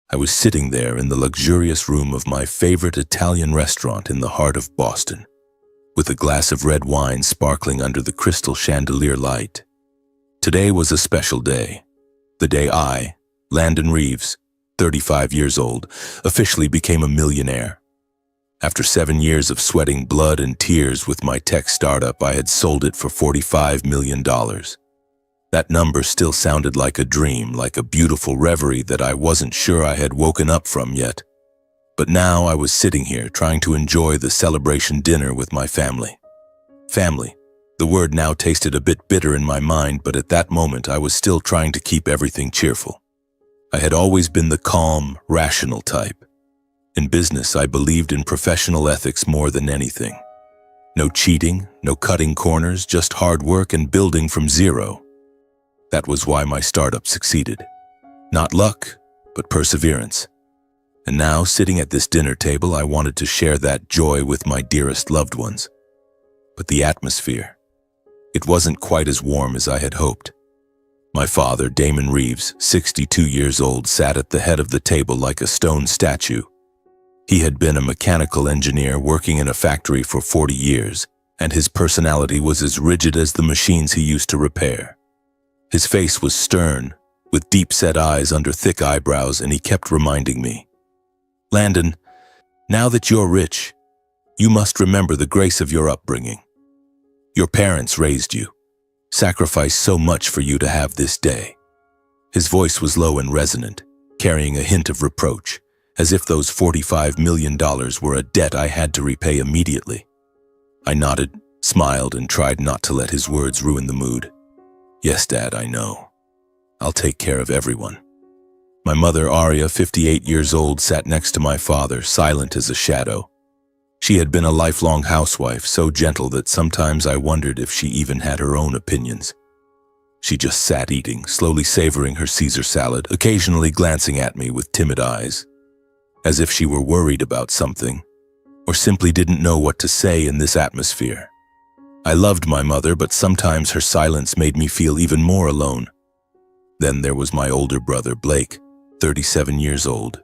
I was sitting there in the luxurious room of my favorite Italian restaurant in the heart of Boston, with a glass of red wine sparkling under the crystal chandelier light. Today was a special day, the day I, Landon Reeves, 35 years old, officially became a millionaire. After 7 years of sweating blood and tears with my tech startup, I had sold it for $45 million. That number still sounded like a dream, like a beautiful reverie that I wasn't sure I had woken up from yet. But now I was sitting here trying to enjoy the celebration dinner with my family. Family. The word now tasted a bit bitter in my mind, but at that moment I was still trying to keep everything cheerful. I had always been the calm, rational type. In business, I believed in professional ethics more than anything. No cheating, no cutting corners, just hard work and building from zero. That was why my startup succeeded. Not luck, but perseverance. And now, sitting at this dinner table, I wanted to share that joy with my dearest loved ones. But the atmosphere, it wasn't quite as warm as I had hoped. My father, Damon Reeves, 62 years old, sat at the head of the table like a stone statue. He had been a mechanical engineer working in a factory for 40 years, and his personality was as rigid as the machines he used to repair. His face was stern, with deep-set eyes under thick eyebrows, and he kept reminding me, "Landon, now that you're rich, you must remember the grace of your upbringing. Your parents raised you, sacrificed so much for you to have this day." His voice was low and resonant, carrying a hint of reproach, as if those $45 million were a debt I had to repay immediately. I nodded, smiled, and tried not to let his words ruin the mood. "Yes, Dad, I know. I'll take care of everyone." My mother, Aria, 58 years old, sat next to my father, silent as a shadow. She had been a lifelong housewife, so gentle that sometimes I wondered if she even had her own opinions. She just sat eating, slowly savoring her Caesar salad, occasionally glancing at me with timid eyes, as if she were worried about something, or simply didn't know what to say in this atmosphere. I loved my mother, but sometimes her silence made me feel even more alone. Then there was my older brother, Blake, 37 years old.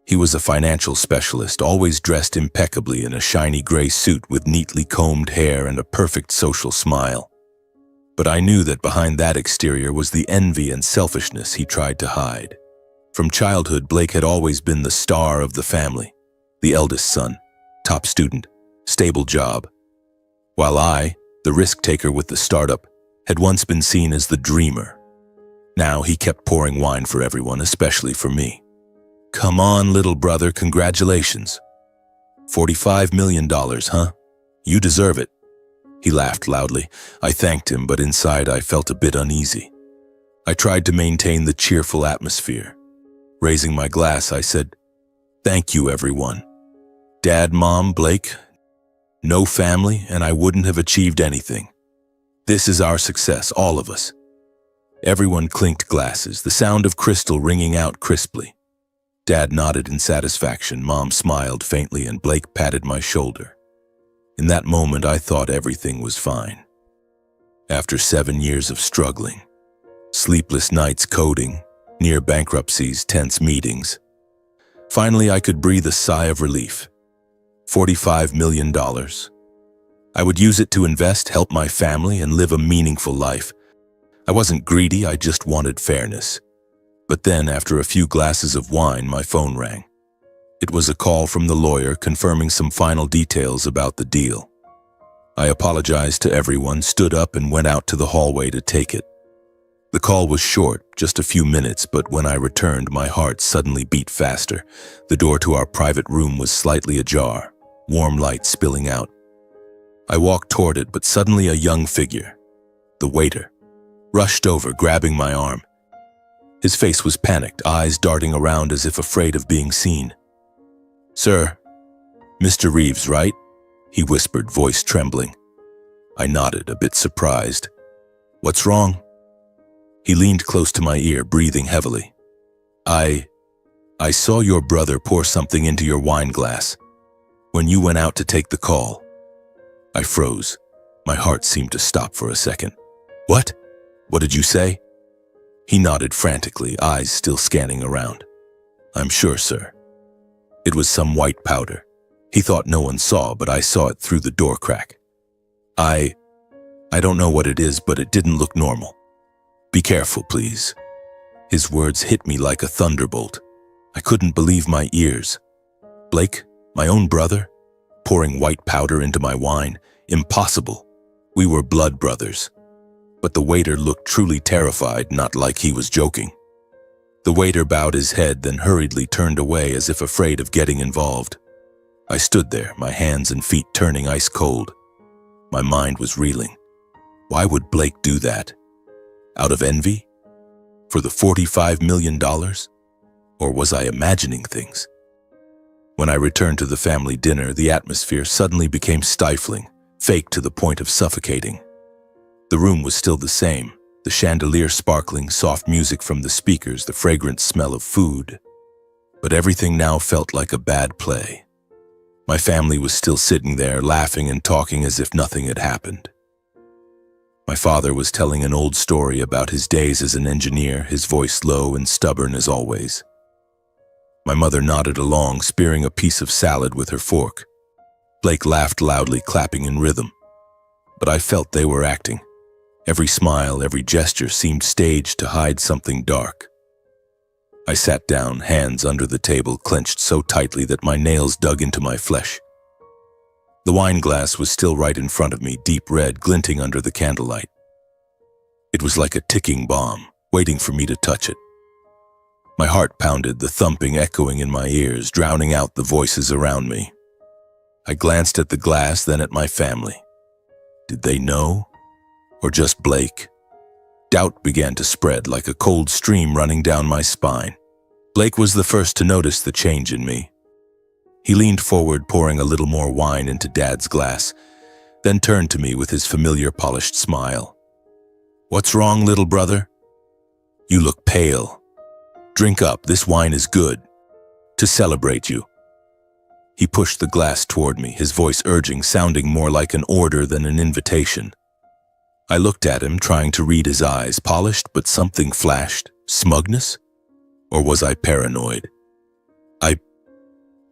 He was a financial specialist, always dressed impeccably in a shiny gray suit with neatly combed hair and a perfect social smile. But I knew that behind that exterior was the envy and selfishness he tried to hide. From childhood, Blake had always been the star of the family, the eldest son, top student, stable job, while I, the risk-taker with the startup, had once been seen as the dreamer. Now he kept pouring wine for everyone, especially for me. "Come on, little brother, congratulations. $45 million, huh? You deserve it." He laughed loudly. I thanked him, but inside I felt a bit uneasy. I tried to maintain the cheerful atmosphere. Raising my glass, I said, "Thank you, everyone. Dad, Mom, Blake. No family, and I wouldn't have achieved anything. This is our success, all of us." Everyone clinked glasses, the sound of crystal ringing out crisply. Dad nodded in satisfaction, Mom smiled faintly, and Blake patted my shoulder. In that moment, I thought everything was fine. After 7 years of struggling, sleepless nights coding, near bankruptcies, tense meetings, finally I could breathe a sigh of relief. $45 million. I would use it to invest, help my family, and live a meaningful life. I wasn't greedy, I just wanted fairness. But then, after a few glasses of wine, my phone rang. It was a call from the lawyer confirming some final details about the deal. I apologized to everyone, stood up, and went out to the hallway to take it. The call was short, just a few minutes, but when I returned, my heart suddenly beat faster. The door to our private room was slightly ajar, warm light spilling out. I walked toward it, but suddenly a young figure, the waiter, rushed over, grabbing my arm. His face was panicked, eyes darting around as if afraid of being seen. "Sir, Mr. Reeves, right?" he whispered, voice trembling. I nodded, a bit surprised. "What's wrong?" He leaned close to my ear, breathing heavily. I saw your brother pour something into your wine glass when you went out to take the call." I froze. My heart seemed to stop for a second. "What? What did you say?" He nodded frantically, eyes still scanning around. I'm sure, sir. It was some white powder. He thought no one saw, but I saw it through the door crack. I don't know what it is, but it didn't look normal. Be careful, please. His words hit me like a thunderbolt. I couldn't believe my ears. Blake, my own brother, pouring white powder into my wine? Impossible. We were blood brothers. But the waiter looked truly terrified, not like he was joking. The waiter bowed his head, then hurriedly turned away as if afraid of getting involved. I stood there, my hands and feet turning ice cold. My mind was reeling. Why would Blake do that? Out of envy? For the $45 million? Or was I imagining things? When I returned to the family dinner, the atmosphere suddenly became stifling, fake to the point of suffocating. The room was still the same, the chandelier sparkling, soft music from the speakers, the fragrant smell of food. But everything now felt like a bad play. My family was still sitting there, laughing and talking as if nothing had happened. My father was telling an old story about his days as an engineer, his voice low and stubborn as always. My mother nodded along, spearing a piece of salad with her fork. Blake laughed loudly, clapping in rhythm. But I felt they were acting. Every smile, every gesture seemed staged to hide something dark. I sat down, hands under the table clenched so tightly that my nails dug into my flesh. The wine glass was still right in front of me, deep red, glinting under the candlelight. It was like a ticking bomb, waiting for me to touch it. My heart pounded, the thumping echoing in my ears, drowning out the voices around me. I glanced at the glass, then at my family. Did they know? Or just Blake? Doubt began to spread like a cold stream running down my spine. Blake was the first to notice the change in me. He leaned forward, pouring a little more wine into Dad's glass, then turned to me with his familiar polished smile. "What's wrong, little brother? You look pale. Drink up, this wine is good. To celebrate you." He pushed the glass toward me, his voice urging, sounding more like an order than an invitation. I looked at him, trying to read his eyes, polished, but something flashed. Smugness? Or was I paranoid?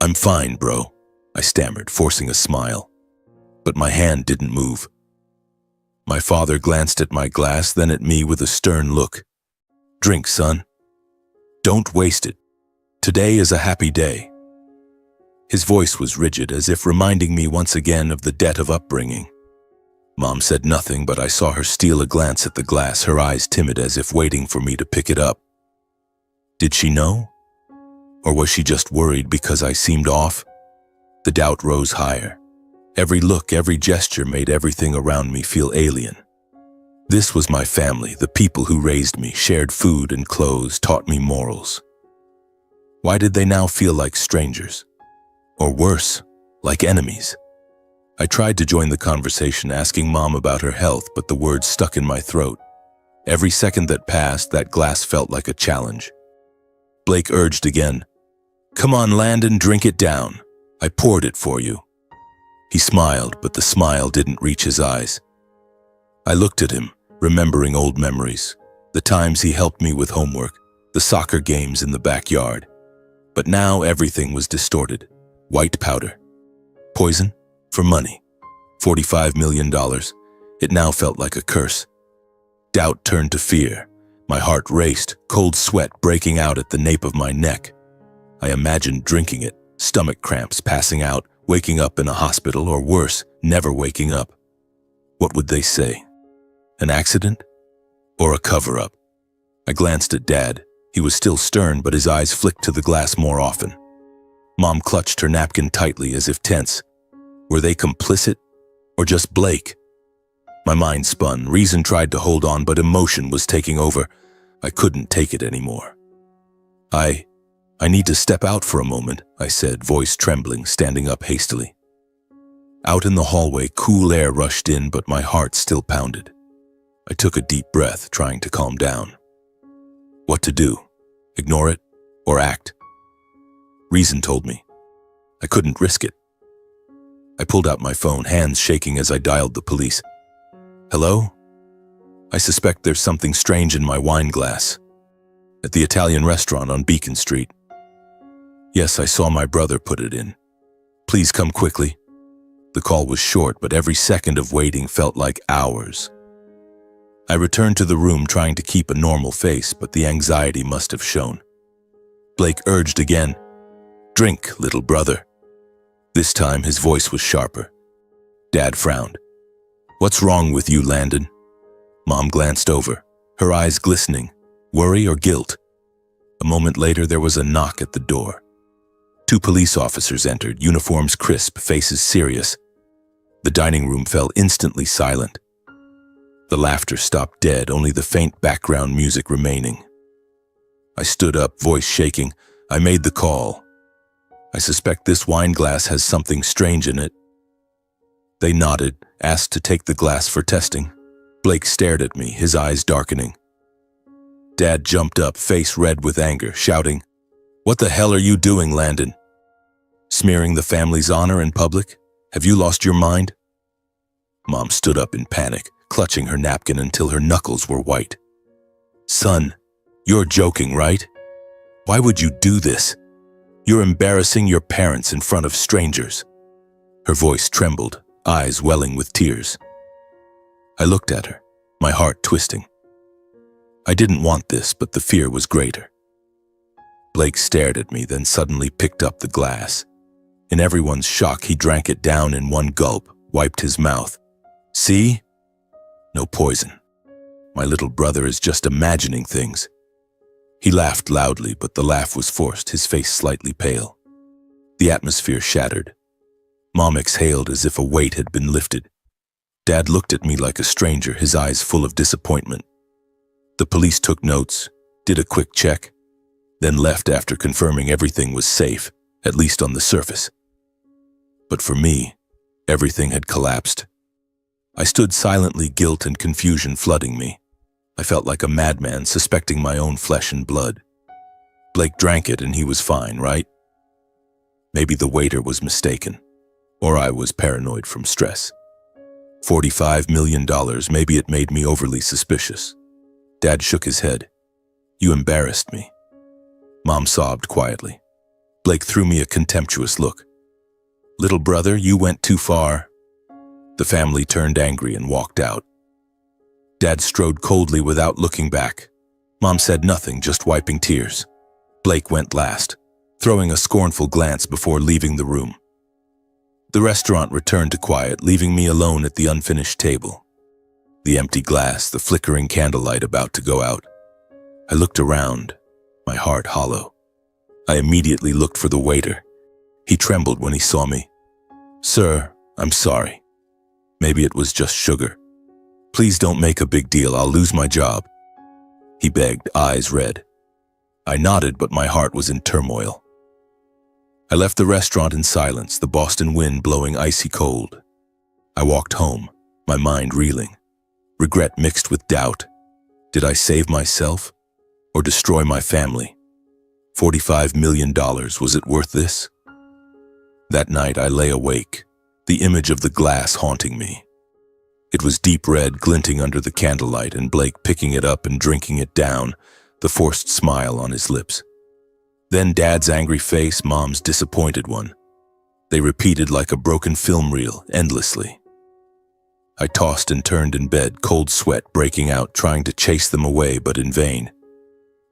I'm fine, bro, I stammered, forcing a smile. But my hand didn't move. My father glanced at my glass, then at me with a stern look. "Drink, son. Don't waste it. Today is a happy day." His voice was rigid, as if reminding me once again of the debt of upbringing. Mom said nothing, but I saw her steal a glance at the glass, her eyes timid as if waiting for me to pick it up. Did she know? Or was she just worried because I seemed off? The doubt rose higher. Every look, every gesture made everything around me feel alien. This was my family, the people who raised me, shared food and clothes, taught me morals. Why did they now feel like strangers? Or worse, like enemies? I tried to join the conversation, asking Mom about her health, but the words stuck in my throat. Every second that passed, that glass felt like a challenge. Blake urged again. "Come on, Landon, drink it down. I poured it for you." He smiled, but the smile didn't reach his eyes. I looked at him, remembering old memories, the times he helped me with homework, the soccer games in the backyard. But now everything was distorted. White powder. Poison? For money. $45 million. It now felt like a curse. Doubt turned to fear. My heart raced, cold sweat breaking out at the nape of my neck. I imagined drinking it, stomach cramps, passing out, waking up in a hospital, or worse, never waking up. What would they say? An accident? Or a cover-up? I glanced at Dad. He was still stern, but his eyes flicked to the glass more often. Mom clutched her napkin tightly as if tense. Were they complicit? Or just Blake? My mind spun. Reason tried to hold on, but emotion was taking over. I couldn't take it anymore. I need to step out for a moment, I said, voice trembling, standing up hastily. Out in the hallway, cool air rushed in, but my heart still pounded. I took a deep breath, trying to calm down. What to do? Ignore it? Or act? Reason told me. I couldn't risk it. I pulled out my phone, hands shaking as I dialed the police. Hello? I suspect there's something strange in my wine glass. At the Italian restaurant on Beacon Street. Yes, I saw my brother put it in. Please come quickly. The call was short, but every second of waiting felt like hours. I returned to the room trying to keep a normal face, but the anxiety must have shown. Blake urged again. Drink, little brother. This time his voice was sharper. Dad frowned. What's wrong with you, Landon? Mom glanced over, her eyes glistening. Worry or guilt? A moment later, there was a knock at the door. 2 police officers entered, uniforms crisp, faces serious. The dining room fell instantly silent. The laughter stopped dead, only the faint background music remaining. I stood up, voice shaking. I made the call. I suspect this wine glass has something strange in it. They nodded, asked to take the glass for testing. Blake stared at me, his eyes darkening. Dad jumped up, face red with anger, shouting, What the hell are you doing, Landon? Smearing the family's honor in public? Have you lost your mind? Mom stood up in panic, clutching her napkin until her knuckles were white. Son, you're joking, right? Why would you do this? You're embarrassing your parents in front of strangers. Her voice trembled, eyes welling with tears. I looked at her, my heart twisting. I didn't want this, but the fear was greater. Blake stared at me, then suddenly picked up the glass. In everyone's shock, he drank it down in one gulp, wiped his mouth. See? No poison. My little brother is just imagining things. He laughed loudly, but the laugh was forced, his face slightly pale. The atmosphere shattered. Mom exhaled as if a weight had been lifted. Dad looked at me like a stranger, his eyes full of disappointment. The police took notes, did a quick check, then left after confirming everything was safe, at least on the surface. But for me, everything had collapsed. I stood silently, guilt and confusion flooding me. I felt like a madman, suspecting my own flesh and blood. Blake drank it and he was fine, right? Maybe the waiter was mistaken, or I was paranoid from stress. $45 million, maybe it made me overly suspicious. Dad shook his head. You embarrassed me. Mom sobbed quietly. Blake threw me a contemptuous look. Little brother, you went too far. The family turned angry and walked out. Dad strode coldly without looking back. Mom said nothing, just wiping tears. Blake went last, throwing a scornful glance before leaving the room. The restaurant returned to quiet, leaving me alone at the unfinished table. The empty glass, the flickering candlelight about to go out. I looked around, my heart hollow. I immediately looked for the waiter. He trembled when he saw me. Sir, I'm sorry. Maybe it was just sugar. Please don't make a big deal, I'll lose my job. He begged, eyes red. I nodded, but my heart was in turmoil. I left the restaurant in silence, the Boston wind blowing icy cold. I walked home, my mind reeling. Regret mixed with doubt. Did I save myself or destroy my family? $45 million, was it worth this? That night I lay awake, the image of the glass haunting me. It was deep red, glinting under the candlelight, and Blake picking it up and drinking it down, the forced smile on his lips. Then Dad's angry face, Mom's disappointed one. They repeated like a broken film reel, endlessly. I tossed and turned in bed, cold sweat breaking out, trying to chase them away, but in vain.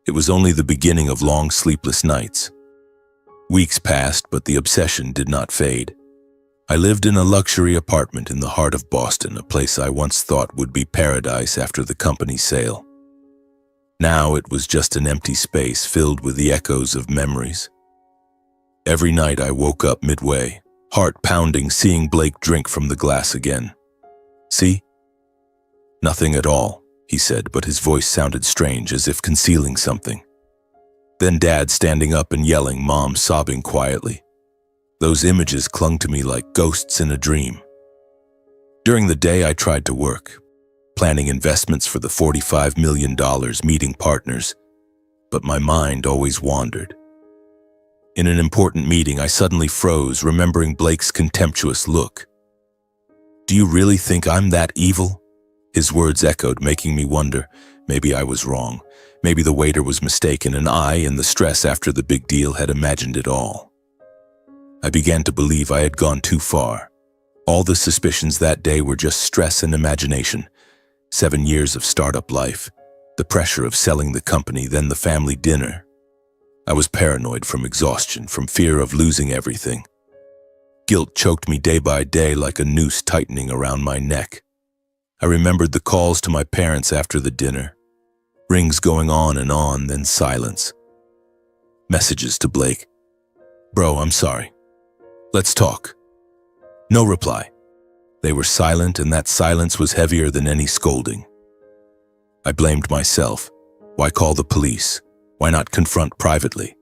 It was only the beginning of long, sleepless nights. Weeks passed, but the obsession did not fade. I lived in a luxury apartment in the heart of Boston, a place I once thought would be paradise after the company sale. Now it was just an empty space filled with the echoes of memories. Every night I woke up midway, heart pounding, seeing Blake drink from the glass again. See? Nothing at all, he said, but his voice sounded strange, as if concealing something. Then Dad standing up and yelling, Mom sobbing quietly. Those images clung to me like ghosts in a dream. During the day I tried to work, planning investments for the $45 million, meeting partners, but my mind always wandered. In an important meeting, I suddenly froze, remembering Blake's contemptuous look. Do you really think I'm that evil? His words echoed, making me wonder, Maybe I was wrong. Maybe the waiter was mistaken, and I, in the stress after the big deal, had imagined it all. I began to believe I had gone too far. All the suspicions that day were just stress and imagination. 7 years of startup life, the pressure of selling the company, then the family dinner. I was paranoid from exhaustion, from fear of losing everything. Guilt choked me day by day like a noose tightening around my neck. I remembered the calls to my parents after the dinner. Rings going on, then silence. Messages to Blake. "Bro, I'm sorry. Let's talk." No reply. They were silent, and that silence was heavier than any scolding. I blamed myself. Why call the police? Why not confront privately?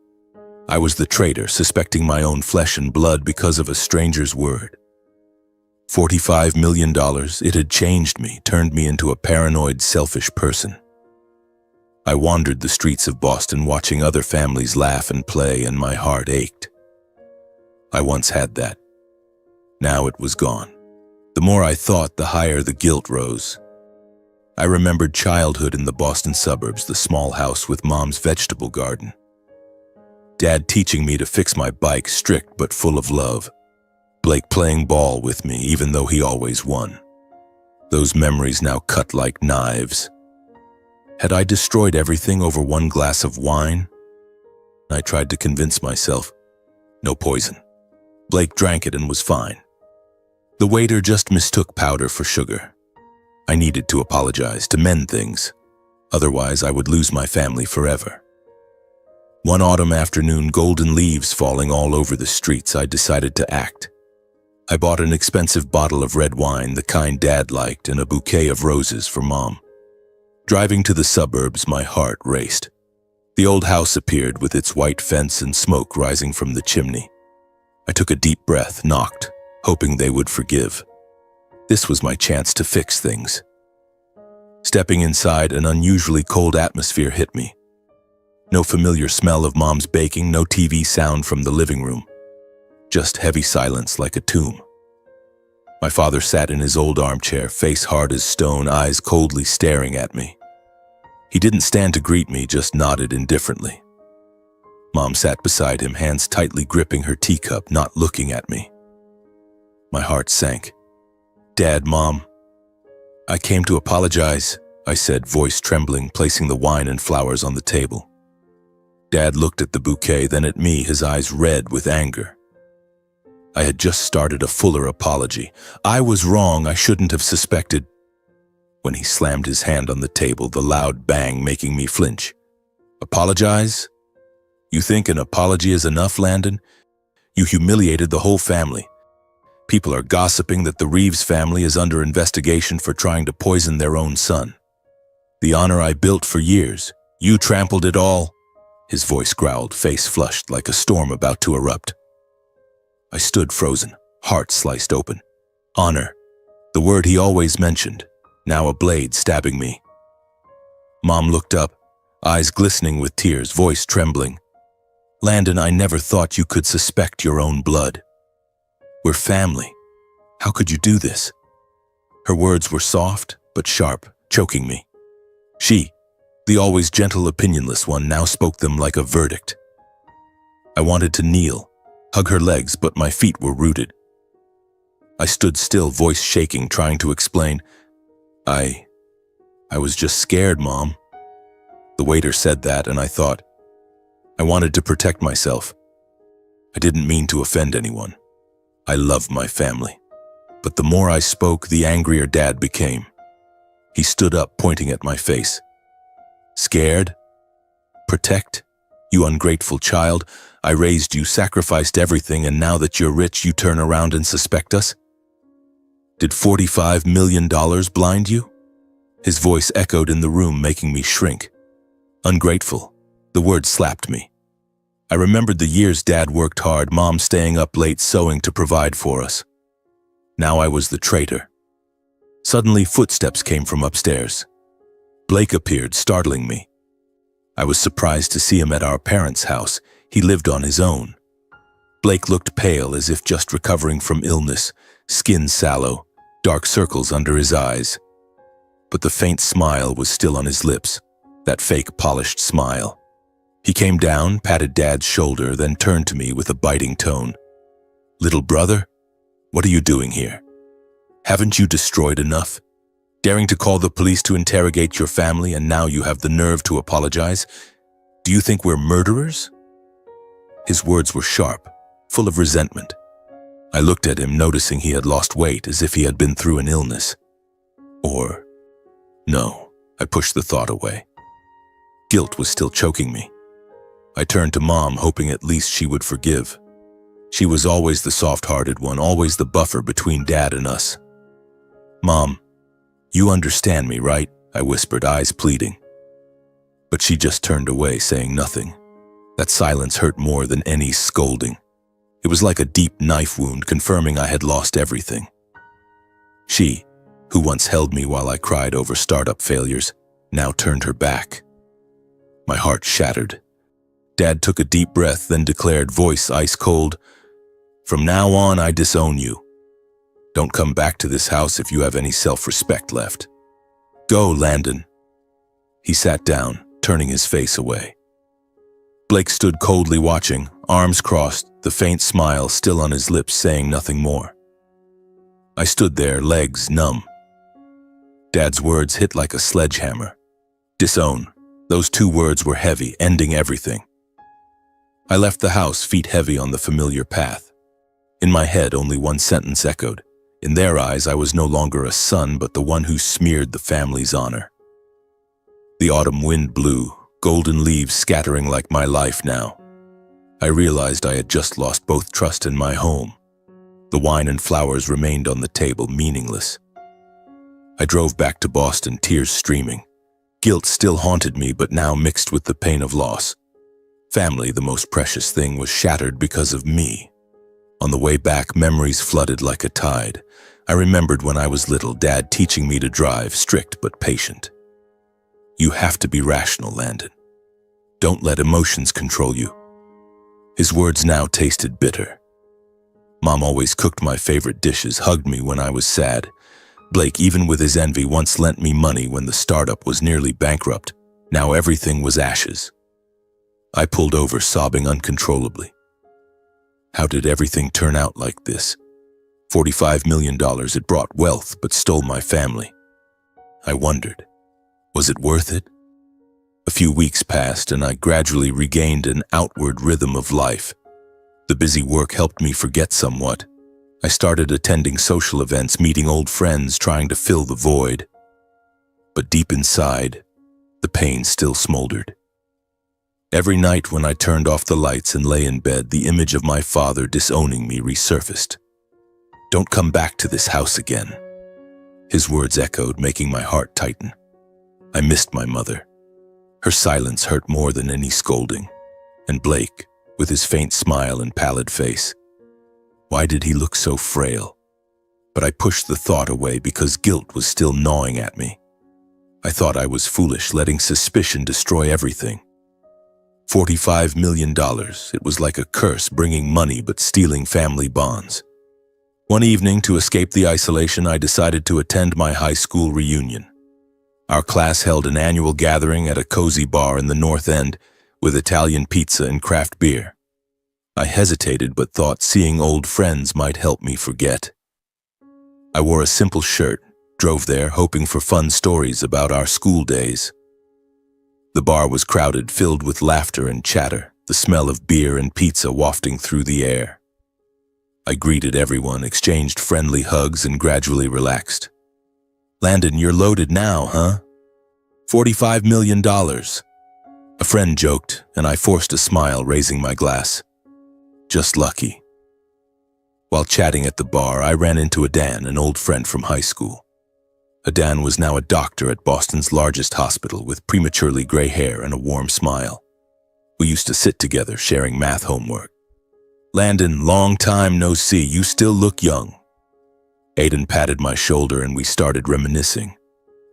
I was the traitor, suspecting my own flesh and blood because of a stranger's word. $45 million, it had changed me, turned me into a paranoid, selfish person. I wandered the streets of Boston watching other families laugh and play, and my heart ached. I once had that. Now it was gone. The more I thought, the higher the guilt rose. I remembered childhood in the Boston suburbs, the small house with Mom's vegetable garden. Dad teaching me to fix my bike, strict but full of love. Blake playing ball with me, even though he always won. Those memories now cut like knives. Had I destroyed everything over one glass of wine? I tried to convince myself. No poison. Blake drank it and was fine. The waiter just mistook powder for sugar. I needed to apologize, to mend things. Otherwise, I would lose my family forever. One autumn afternoon, golden leaves falling all over the streets, I decided to act. I bought an expensive bottle of red wine, the kind Dad liked, and a bouquet of roses for Mom. Driving to the suburbs, my heart raced. The old house appeared with its white fence and smoke rising from the chimney. I took a deep breath, knocked, hoping they would forgive. This was my chance to fix things. Stepping inside, an unusually cold atmosphere hit me. No familiar smell of Mom's baking, no TV sound from the living room. Just heavy silence like a tomb. My father sat in his old armchair, face hard as stone, eyes coldly staring at me. He didn't stand to greet me, just nodded indifferently. Mom sat beside him, hands tightly gripping her teacup, not looking at me. My heart sank. "Dad, Mom, I came to apologize," I said, voice trembling, placing the wine and flowers on the table. Dad looked at the bouquet, then at me, his eyes red with anger. I had just started a fuller apology. I was wrong, I shouldn't have suspected. When he slammed his hand on the table, the loud bang making me flinch. "Apologize? You think an apology is enough, Landon? You humiliated the whole family. People are gossiping that the Reeves family is under investigation for trying to poison their own son. The honor I built for years, you trampled it all." His voice growled, face flushed like a storm about to erupt. I stood frozen, heart sliced open. Honor, the word he always mentioned, now a blade stabbing me. Mom looked up, eyes glistening with tears, voice trembling. "Landon, I never thought you could suspect your own blood. We're family. How could you do this?" Her words were soft but sharp, choking me. She, the always gentle, opinionless one, now spoke them like a verdict. I wanted to kneel, hug her legs, but my feet were rooted. I stood still, voice shaking, trying to explain. I was just scared, Mom." The waiter said that, and I thought, I wanted to protect myself. I didn't mean to offend anyone. I love my family. But the more I spoke, the angrier Dad became. He stood up, pointing at my face. "Scared? Protect? You ungrateful child. I raised you, sacrificed everything, and now that you're rich, you turn around and suspect us? Did $45 million blind you?" His voice echoed in the room, making me shrink. Ungrateful. The word slapped me. I remembered the years Dad worked hard, Mom staying up late sewing to provide for us. Now I was the traitor. Suddenly, footsteps came from upstairs. Blake appeared, startling me. I was surprised to see him at our parents' house. He lived on his own. Blake looked pale, as if just recovering from illness, skin sallow, dark circles under his eyes. but the faint smile was still on his lips, that fake polished smile. He came down, patted Dad's shoulder, then turned to me with a biting tone. "Little brother, what are you doing here? Haven't you destroyed enough? Daring to call the police to interrogate your family, and now you have the nerve to apologize? Do you think we're murderers?" His words were sharp, full of resentment. I looked at him, noticing he had lost weight, as if he had been through an illness. Or, no, I pushed the thought away. Guilt was still choking me. I turned to Mom, hoping at least she would forgive. She was always the soft-hearted one, always the buffer between Dad and us. "Mom, you understand me, right?" I whispered, eyes pleading. But she just turned away, saying nothing. That silence hurt more than any scolding. It was like a deep knife wound, confirming I had lost everything. She, who once held me while I cried over startup failures, now turned her back. My heart shattered. Dad took a deep breath, then declared, voice ice cold, "From now on, I disown you. Don't come back to this house if you have any self-respect left. Go, Landon." He sat down, turning his face away. Blake stood coldly watching, arms crossed, the faint smile still on his lips, saying nothing more. I stood there, legs numb. Dad's words hit like a sledgehammer. Disown. Those two words were heavy, ending everything. I left the house, feet heavy on the familiar path. In my head, only one sentence echoed. In their eyes, I was no longer a son, but the one who smeared the family's honor. The autumn wind blew, golden leaves scattering like my life now. I realized I had just lost both trust and my home. The wine and flowers remained on the table, meaningless. I drove back to Boston, tears streaming. Guilt still haunted me, but now mixed with the pain of loss. Family, the most precious thing, was shattered because of me. On the way back, memories flooded like a tide. I remembered when I was little, Dad teaching me to drive, strict but patient. "You have to be rational, Landon. Don't let emotions control you." His words now tasted bitter. Mom always cooked my favorite dishes, hugged me when I was sad. Blake, even with his envy, once lent me money when the startup was nearly bankrupt. Now everything was ashes. I pulled over, sobbing uncontrollably. How did everything turn out like this? $45 million, it brought wealth, but stole my family. I wondered, was it worth it? A few weeks passed, and I gradually regained an outward rhythm of life. The busy work helped me forget somewhat. I started attending social events, meeting old friends, trying to fill the void. But deep inside, the pain still smoldered. Every night when I turned off the lights and lay in bed, the image of my father disowning me resurfaced. "Don't come back to this house again." His words echoed, making my heart tighten. I missed my mother. Her silence hurt more than any scolding. And Blake, with his faint smile and pallid face. Why did he look so frail? But I pushed the thought away because guilt was still gnawing at me. I thought I was foolish, letting suspicion destroy everything. $45 million. It was like a curse, bringing money but stealing family bonds. One evening, to escape the isolation, I decided to attend my high school reunion. Our class held an annual gathering at a cozy bar in the North End with Italian pizza and craft beer. I hesitated but thought seeing old friends might help me forget. I wore a simple shirt, drove there hoping for fun stories about our school days. The bar was crowded, filled with laughter and chatter, the smell of beer and pizza wafting through the air. I greeted everyone, exchanged friendly hugs, and gradually relaxed. "Landon, you're loaded now, huh? $45 million. A friend joked, and I forced a smile, raising my glass. Just lucky. While chatting at the bar, I ran into Adan, an old friend from high school. Adan was now a doctor at Boston's largest hospital with prematurely gray hair and a warm smile. We used to sit together, sharing math homework. "Landon, long time no see. You still look young." Aiden patted my shoulder and we started reminiscing,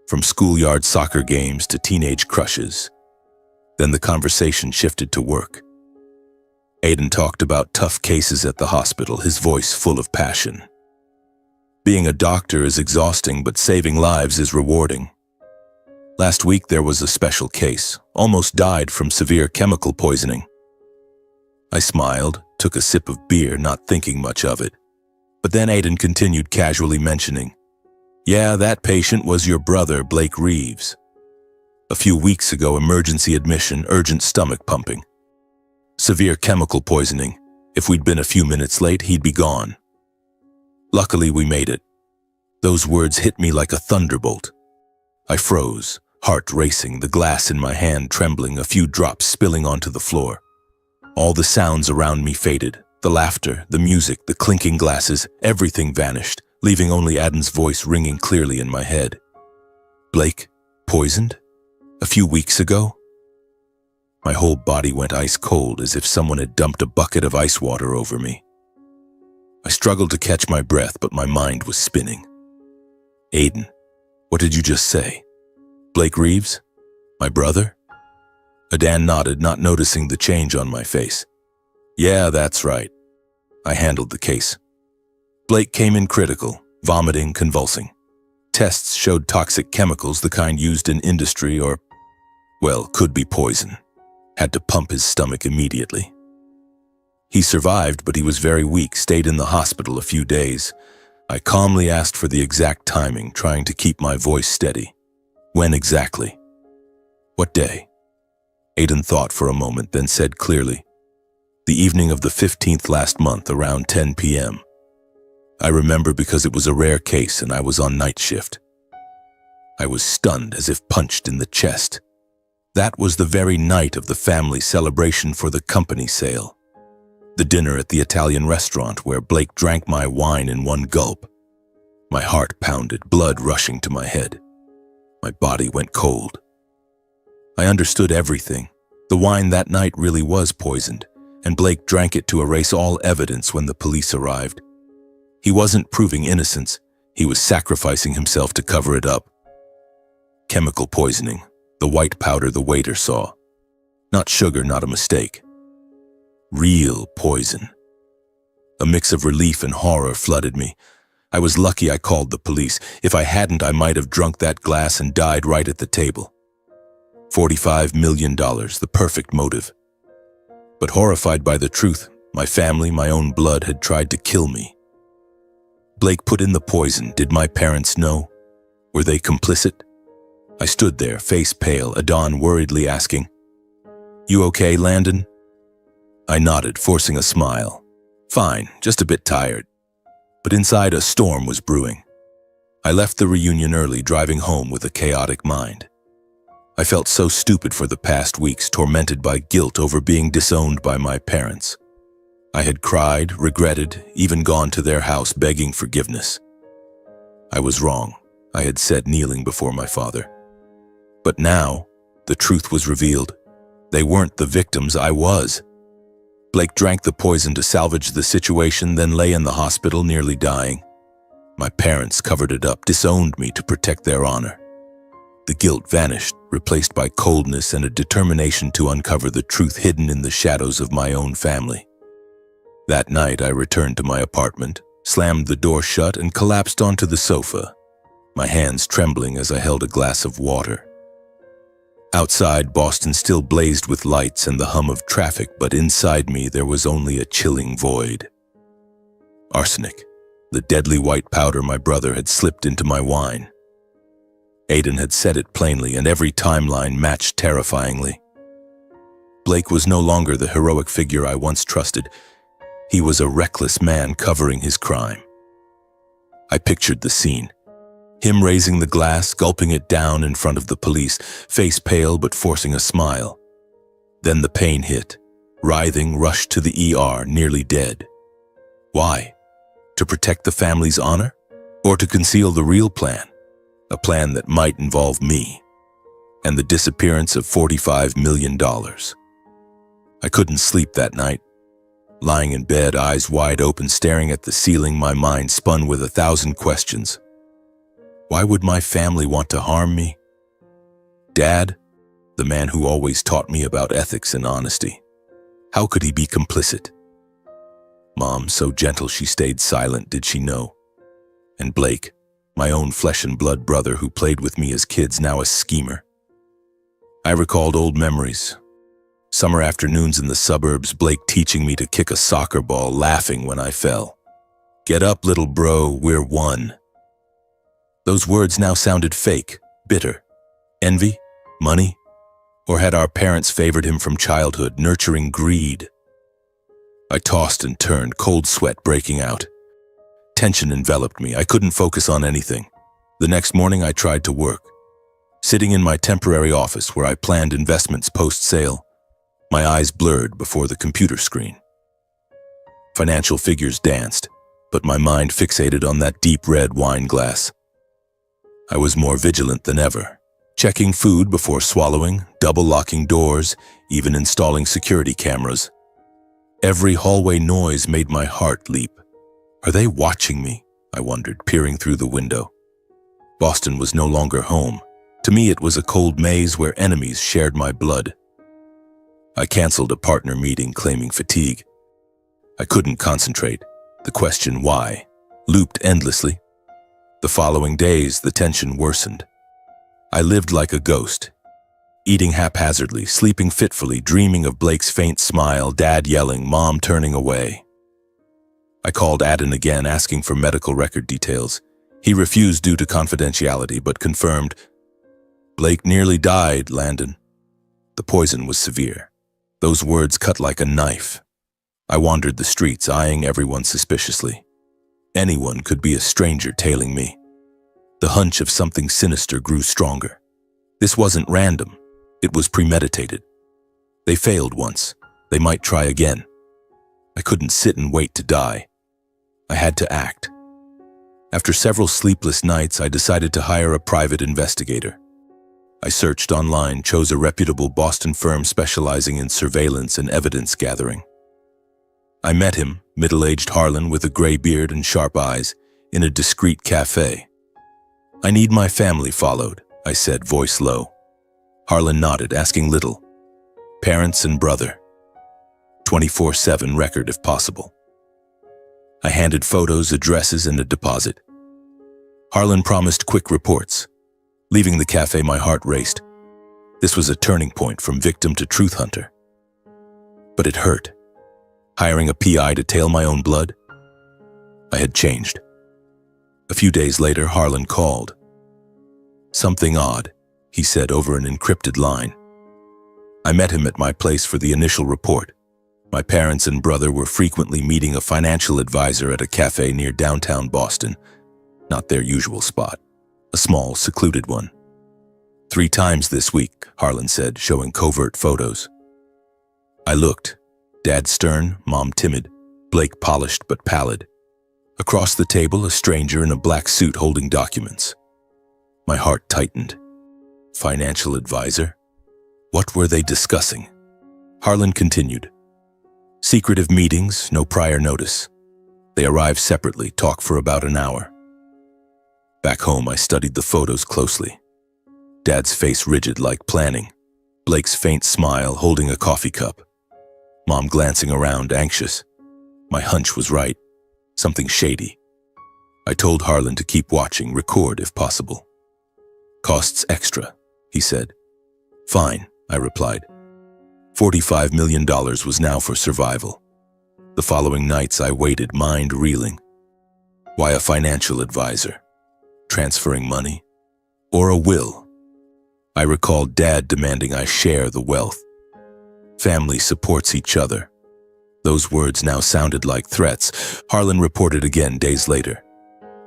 from schoolyard soccer games to teenage crushes. Then the conversation shifted to work. Aiden talked about tough cases at the hospital, his voice full of passion. "Being a doctor is exhausting, but saving lives is rewarding," Last week there was a special case, almost died from severe chemical poisoning. I smiled, took a sip of beer, not thinking much of it. But then Aiden continued casually mentioning, "Yeah, that patient was your brother, Blake Reeves. A few weeks ago, emergency admission, urgent stomach pumping. Severe chemical poisoning. If we'd been a few minutes late, he'd be gone. Luckily, we made it." Those words hit me like a thunderbolt. I froze, heart racing, the glass in my hand trembling, a few drops spilling onto the floor. All the sounds around me faded. The laughter, the music, the clinking glasses, everything vanished, leaving only Aiden's voice ringing clearly in my head. Blake, poisoned? A few weeks ago? My whole body went ice cold, as if someone had dumped a bucket of ice water over me. I struggled to catch my breath, but my mind was spinning. Aiden, what did you just say? Blake Reeves? My brother? Adan nodded, not noticing the change on my face. Yeah, that's right. I handled the case. Blake came in critical, vomiting, convulsing. Tests showed toxic chemicals, the kind used in industry or, well, could be poison. Had to pump his stomach immediately. He survived, but he was very weak, stayed in the hospital a few days. I calmly asked for the exact timing, trying to keep my voice steady. When exactly? What day? Aiden thought for a moment, then said clearly, the evening of the 15th last month, around 10 p.m. I remember because it was a rare case and I was on night shift. I was stunned, as if punched in the chest. That was the very night of the family celebration for the company sale. The dinner at the Italian restaurant where Blake drank my wine in one gulp. My heart pounded, blood rushing to my head. My body went cold. I understood everything. The wine that night really was poisoned, and Blake drank it to erase all evidence when the police arrived. He wasn't proving innocence. He was sacrificing himself to cover it up. Chemical poisoning, the white powder the waiter saw. Not sugar, not a mistake. Real poison. A mix of relief and horror flooded me. I was lucky I called the police. If I hadn't, I might have drunk that glass and died right at the table. $45 million, the perfect motive. But horrified by the truth, my family, my own blood, had tried to kill me. Blake put in the poison. Did my parents know? Were they complicit? I stood there, face pale, Adan worriedly asking, "You okay, Landon?" I nodded, forcing a smile. Fine, just a bit tired. But inside, a storm was brewing. I left the reunion early, driving home with a chaotic mind. I felt so stupid for the past weeks, tormented by guilt over being disowned by my parents. I had cried, regretted, even gone to their house begging forgiveness. I was wrong, I had said, kneeling before my father. But now, the truth was revealed. They weren't the victims, I was. Blake drank the poison to salvage the situation, then lay in the hospital nearly dying. My parents covered it up, disowned me to protect their honor. The guilt vanished, replaced by coldness and a determination to uncover the truth hidden in the shadows of my own family. That night, I returned to my apartment, slammed the door shut, and collapsed onto the sofa, my hands trembling as I held a glass of water. Outside, Boston still blazed with lights and the hum of traffic, but inside me there was only a chilling void. Arsenic, the deadly white powder my brother had slipped into my wine. Aiden had said it plainly, and every timeline matched terrifyingly. Blake was no longer the heroic figure I once trusted. He was a reckless man covering his crime. I pictured the scene. Him raising the glass, gulping it down in front of the police, face pale but forcing a smile. Then the pain hit. Writhing, rushed to the ER, nearly dead. Why? To protect the family's honor? Or to conceal the real plan? A plan that might involve me. And the disappearance of $45 million. I couldn't sleep that night. Lying in bed, eyes wide open, staring at the ceiling, my mind spun with 1,000 questions. Why would my family want to harm me? Dad, the man who always taught me about ethics and honesty. How could he be complicit? Mom, so gentle she stayed silent, did she know? And Blake, My own flesh and blood brother who played with me as kids, now a schemer. I recalled old memories. Summer afternoons in the suburbs, Blake teaching me to kick a soccer ball, laughing when I fell. "Get up, little bro, we're one." Those words now sounded fake, bitter. Envy? Money? Or had our parents favored him from childhood, nurturing greed? I tossed and turned, cold sweat breaking out. Tension enveloped me. I couldn't focus on anything. The next morning I tried to work. Sitting in my temporary office where I planned investments post-sale, my eyes blurred before the computer screen. Financial figures danced, but my mind fixated on that deep red wine glass. I was more vigilant than ever, checking food before swallowing, double-locking doors, even installing security cameras. Every hallway noise made my heart leap. Are they watching me? I wondered, peering through the window. Boston was no longer home. To me, it was a cold maze where enemies shared my blood. I canceled a partner meeting, claiming fatigue. I couldn't concentrate. The question why looped endlessly. The following days, the tension worsened. I lived like a ghost, eating haphazardly, sleeping fitfully, dreaming of Blake's faint smile, Dad yelling, Mom turning away. I called Adden again, asking for medical record details. He refused due to confidentiality, but confirmed, "Blake nearly died, Landon." The poison was severe. Those words cut like a knife. I wandered the streets, eyeing everyone suspiciously. Anyone could be a stranger tailing me. The hunch of something sinister grew stronger. This wasn't random. It was premeditated. They failed once. They might try again. I couldn't sit and wait to die. I had to act. After several sleepless nights, I decided to hire a private investigator. I searched online, chose a reputable Boston firm specializing in surveillance and evidence gathering. I met him, middle-aged Harlan with a gray beard and sharp eyes, in a discreet cafe. "I need my family followed," I said, voice low. Harlan nodded, asking little. "Parents and brother. 24/7 record if possible." I handed photos, addresses, and a deposit. Harlan promised quick reports. Leaving the cafe, my heart raced. This was a turning point from victim to truth hunter. But it hurt. Hiring a PI to tail my own blood? I had changed. A few days later, Harlan called. "Something odd," he said over an encrypted line. I met him at my place for the initial report. My parents and brother were frequently meeting a financial advisor at a cafe near downtown Boston, not their usual spot, a small, secluded one. 3 times this week, Harlan said, showing covert photos. I looked. Dad stern, Mom timid, Blake polished but pallid. Across the table, a stranger in a black suit holding documents. My heart tightened. Financial advisor? What were they discussing? Harlan continued. Secretive meetings, no prior notice. They arrived separately, talked for about an hour. Back home, I studied the photos closely. Dad's face rigid like planning. Blake's faint smile holding a coffee cup. Mom glancing around, anxious. My hunch was right. Something shady. I told Harlan to keep watching, record if possible. Costs extra, he said. Fine, I replied. $45 million was now for survival. The following nights I waited, mind reeling. Why a financial advisor? Transferring money? Or a will? I recalled Dad demanding I share the wealth. Family supports each other. Those words now sounded like threats. Harlan reported again days later.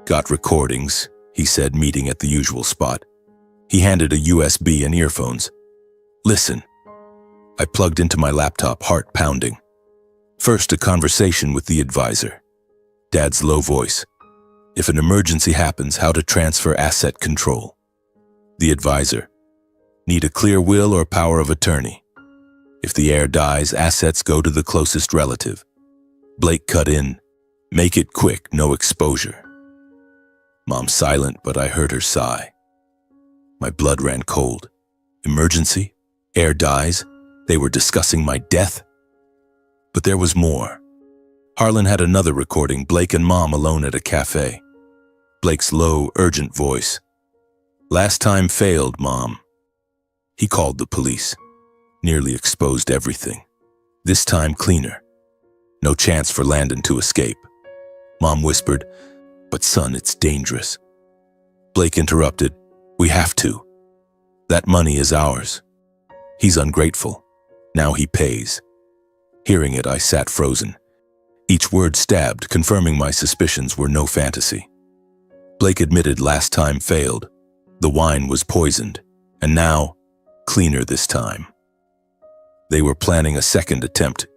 Got recordings, he said, meeting at the usual spot. He handed a USB and earphones. Listen. I plugged into my laptop, heart pounding. First, a conversation with the advisor. Dad's low voice. If an emergency happens, how to transfer asset control. The advisor. Need a clear will or power of attorney. If the heir dies, assets go to the closest relative. Blake cut in. Make it quick, no exposure. Mom silent, but I heard her sigh. My blood ran cold. Emergency? Heir dies? They were discussing my death? But there was more. Harlan had another recording, Blake and Mom alone at a cafe. Blake's low, urgent voice. Last time failed, Mom. He called the police. Nearly exposed everything. This time cleaner. No chance for Landon to escape. Mom whispered, but son, it's dangerous. Blake interrupted, we have to. That money is ours. He's ungrateful. Now he pays. Hearing it, I sat frozen. Each word stabbed, confirming my suspicions were no fantasy. Blake admitted last time failed. The wine was poisoned, and now, cleaner this time. They were planning a second attempt,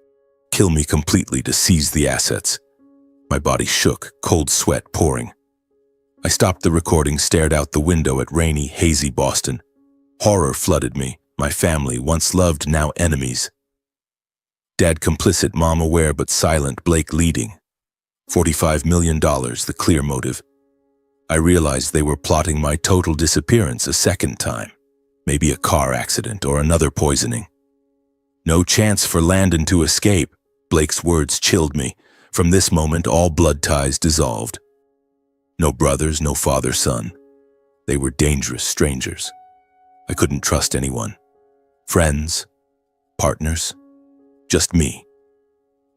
kill me completely to seize the assets. My body shook, cold sweat pouring. I stopped the recording, stared out the window at rainy, hazy Boston. Horror flooded me, my family, once loved, now enemies. Dad complicit, Mom aware but silent, Blake leading. $45 million, the clear motive. I realized they were plotting my total disappearance a second time. Maybe a car accident or another poisoning. No chance for Landon to escape. Blake's words chilled me. From this moment, all blood ties dissolved. No brothers, no father-son. They were dangerous strangers. I couldn't trust anyone. Friends, partners, just me.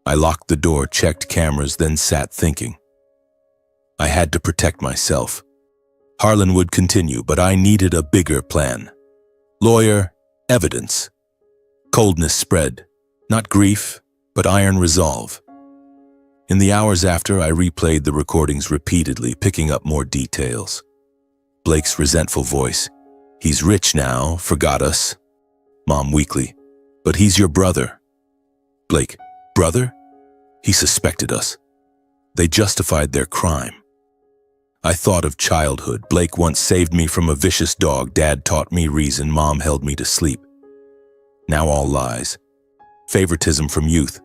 I locked the door, checked cameras, then sat thinking. I had to protect myself. Harlan would continue, but I needed a bigger plan. Lawyer, evidence. Coldness spread, not grief, but iron resolve. In the hours after, I replayed the recordings repeatedly, picking up more details. Blake's resentful voice. He's rich now, forgot us. Mom weakly. But he's your brother. Blake, brother? He suspected us. They justified their crime. I thought of childhood. Blake once saved me from a vicious dog. Dad taught me reason. Mom held me to sleep. Now all lies. Favoritism from youth.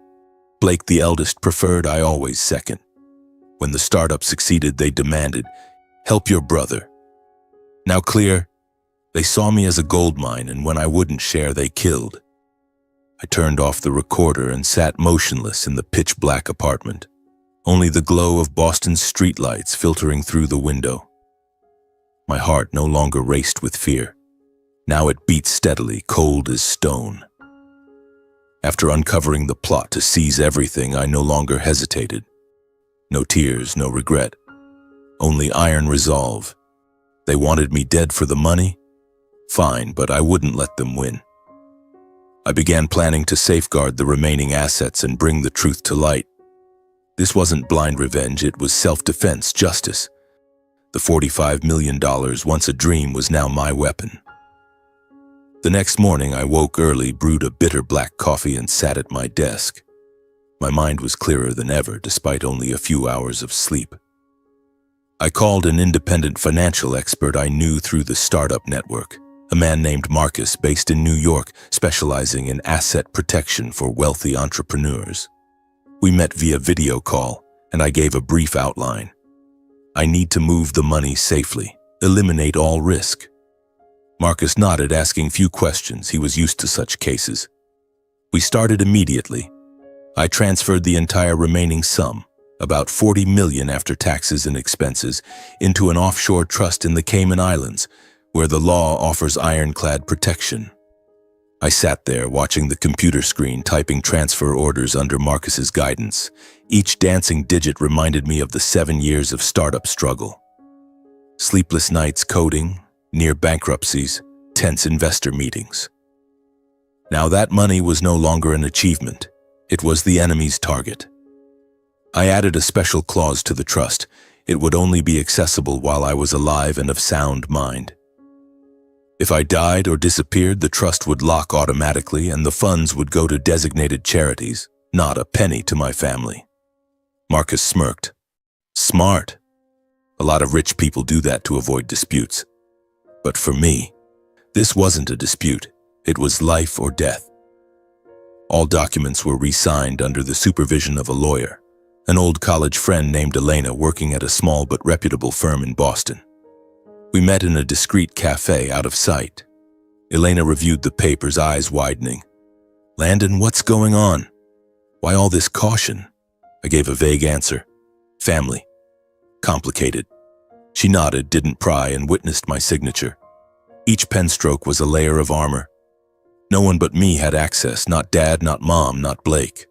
Blake, the eldest, preferred, I always second. When the startup succeeded, they demanded, help your brother. Now clear, they saw me as a gold mine, and when I wouldn't share, they killed. I turned off the recorder and sat motionless in the pitch-black apartment. Only the glow of Boston's streetlights filtering through the window. My heart no longer raced with fear. Now it beat steadily, cold as stone. After uncovering the plot to seize everything, I no longer hesitated. No tears, no regret. Only iron resolve. They wanted me dead for the money? Fine, but I wouldn't let them win. I began planning to safeguard the remaining assets and bring the truth to light. This wasn't blind revenge, it was self-defense, justice. The $45 million, once a dream, was now my weapon. The next morning, I woke early, brewed a bitter black coffee, and sat at my desk. My mind was clearer than ever, despite only a few hours of sleep. I called an independent financial expert I knew through the startup network, a man named Marcus, based in New York, specializing in asset protection for wealthy entrepreneurs. We met via video call, and I gave a brief outline. I need to move the money safely, eliminate all risk. Marcus nodded, asking few questions. He was used to such cases. We started immediately. I transferred the entire remaining sum, about $40 million after taxes and expenses, into an offshore trust in the Cayman Islands, where the law offers ironclad protection. I sat there, watching the computer screen, typing transfer orders under Marcus's guidance. Each dancing digit reminded me of the 7 years of startup struggle. Sleepless nights coding, near bankruptcies, tense investor meetings. Now that money was no longer an achievement. It was the enemy's target. I added a special clause to the trust. It would only be accessible while I was alive and of sound mind. If I died or disappeared, the trust would lock automatically and the funds would go to designated charities, not a penny to my family. Marcus smirked. Smart. A lot of rich people do that to avoid disputes. But for me, this wasn't a dispute. It was life or death. All documents were re-signed under the supervision of a lawyer, an old college friend named Elena working at a small but reputable firm in Boston. We met in a discreet cafe out of sight. Elena reviewed the papers, eyes widening. Landon, what's going on? Why all this caution? I gave a vague answer. Family. Complicated. She nodded, didn't pry, and witnessed my signature. Each pen stroke was a layer of armor. No one but me had access, not Dad, not Mom, not Blake.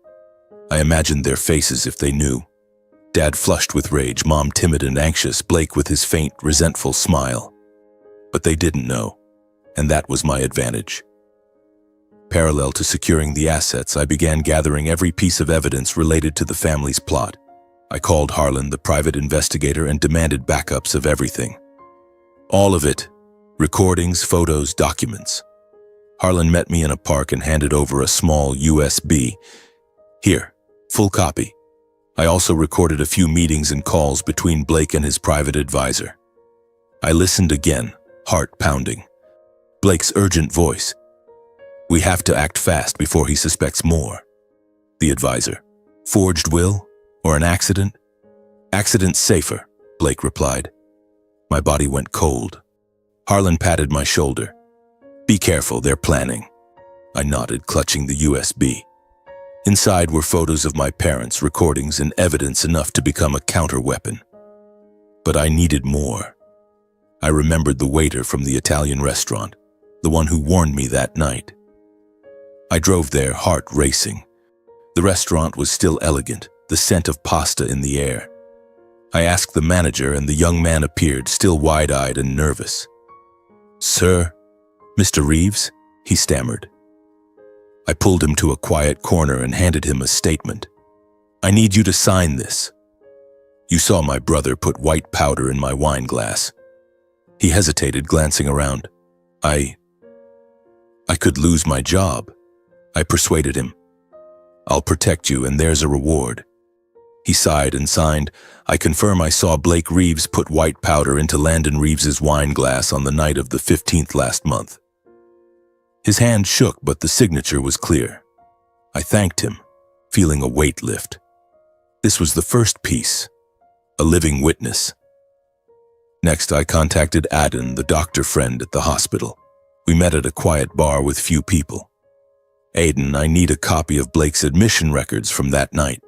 I imagined their faces if they knew. Dad flushed with rage, Mom timid and anxious, Blake with his faint, resentful smile. But they didn't know, and that was my advantage. Parallel to securing the assets, I began gathering every piece of evidence related to the family's plot. I called Harlan, the private investigator, and demanded backups of everything. All of it. Recordings, photos, documents. Harlan met me in a park and handed over a small USB. Here, full copy. I also recorded a few meetings and calls between Blake and his private advisor. I listened again, heart pounding. Blake's urgent voice. We have to act fast before he suspects more. The advisor. Forged will? Or an accident? Accident's safer, Blake replied. My body went cold. Harlan patted my shoulder. Be careful, they're planning. I nodded, clutching the USB. Inside were photos of my parents, recordings, and evidence enough to become a counter-weapon. But I needed more. I remembered the waiter from the Italian restaurant, the one who warned me that night. I drove there, heart racing. The restaurant was still elegant, the scent of pasta in the air. I asked the manager, and the young man appeared, still wide-eyed and nervous. Sir, Mr. Reeves, he stammered. I pulled him to a quiet corner and handed him a statement. I need you to sign this. You saw my brother put white powder in my wine glass. He hesitated, glancing around. I could lose my job. I persuaded him. I'll protect you, and there's a reward. He sighed and signed. I confirm I saw Blake Reeves put white powder into Landon Reeves's wine glass on the night of the 15th last month. His hand shook, but the signature was clear. I thanked him, feeling a weight lift. This was the first piece, a living witness. Next, I contacted Aden, the doctor friend at the hospital. We met at a quiet bar with few people. Aden, I need a copy of Blake's admission records from that night.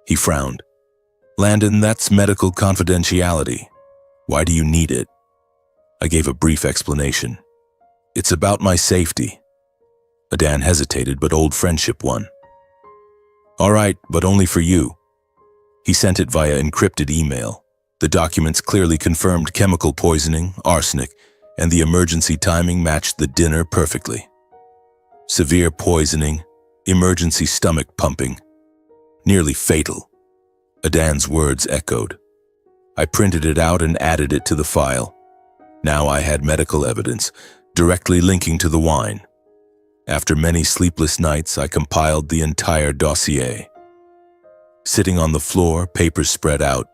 He frowned. Landon, that's medical confidentiality. Why do you need it? I gave a brief explanation. It's about my safety. Aden hesitated, but old friendship won. All right, but only for you. He sent it via encrypted email. The documents clearly confirmed chemical poisoning, arsenic, and the emergency timing matched the dinner perfectly. Severe poisoning, emergency stomach pumping, nearly fatal. Aden's words echoed. I printed it out and added it to the file. Now I had medical evidence, directly linking to the wine. After many sleepless nights, I compiled the entire dossier. Sitting on the floor, papers spread out.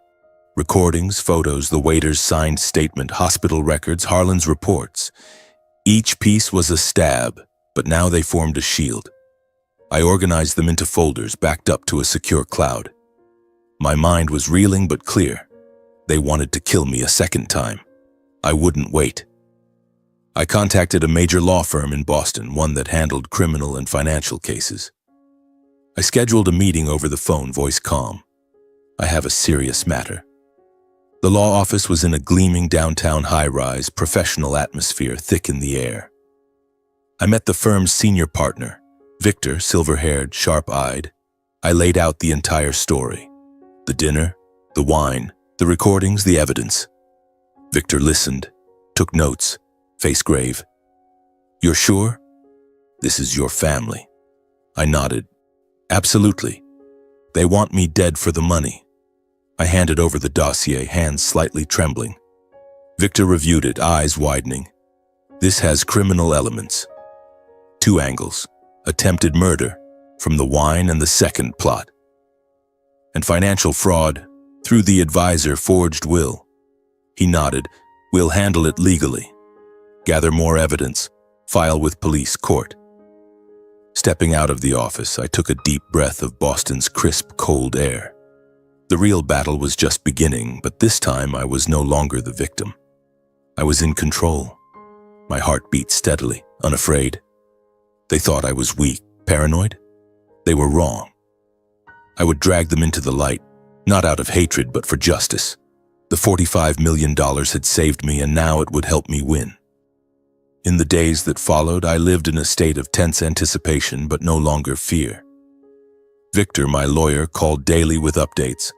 Recordings, photos, the waiter's signed statement, hospital records, Harlan's reports. Each piece was a stab, but now they formed a shield. I organized them into folders backed up to a secure cloud. My mind was reeling but clear. They wanted to kill me a second time. I wouldn't wait. I contacted a major law firm in Boston, one that handled criminal and financial cases. I scheduled a meeting over the phone, voice calm. I have a serious matter. The law office was in a gleaming downtown high-rise, professional atmosphere thick in the air. I met the firm's senior partner, Victor, silver-haired, sharp-eyed. I laid out the entire story. The dinner, the wine, the recordings, the evidence. Victor listened, took notes, face grave. You're sure? This is your family. I nodded. Absolutely. They want me dead for the money. I handed over the dossier, hands slightly trembling. Victor reviewed it, eyes widening. This has criminal elements. 2 angles. Attempted murder, from the wine, and the second plot. And financial fraud, through the advisor, forged will. He nodded. We'll handle it legally. Gather more evidence. File with police, court. Stepping out of the office, I took a deep breath of Boston's crisp, cold air. The real battle was just beginning, but this time I was no longer the victim. I was in control. My heart beat steadily, unafraid. They thought I was weak, paranoid. They were wrong. I would drag them into the light, not out of hatred but for justice. The $45 million had saved me, and now it would help me win. In the days that followed, I lived in a state of tense anticipation, but no longer fear. Victor, my lawyer, called daily with updates.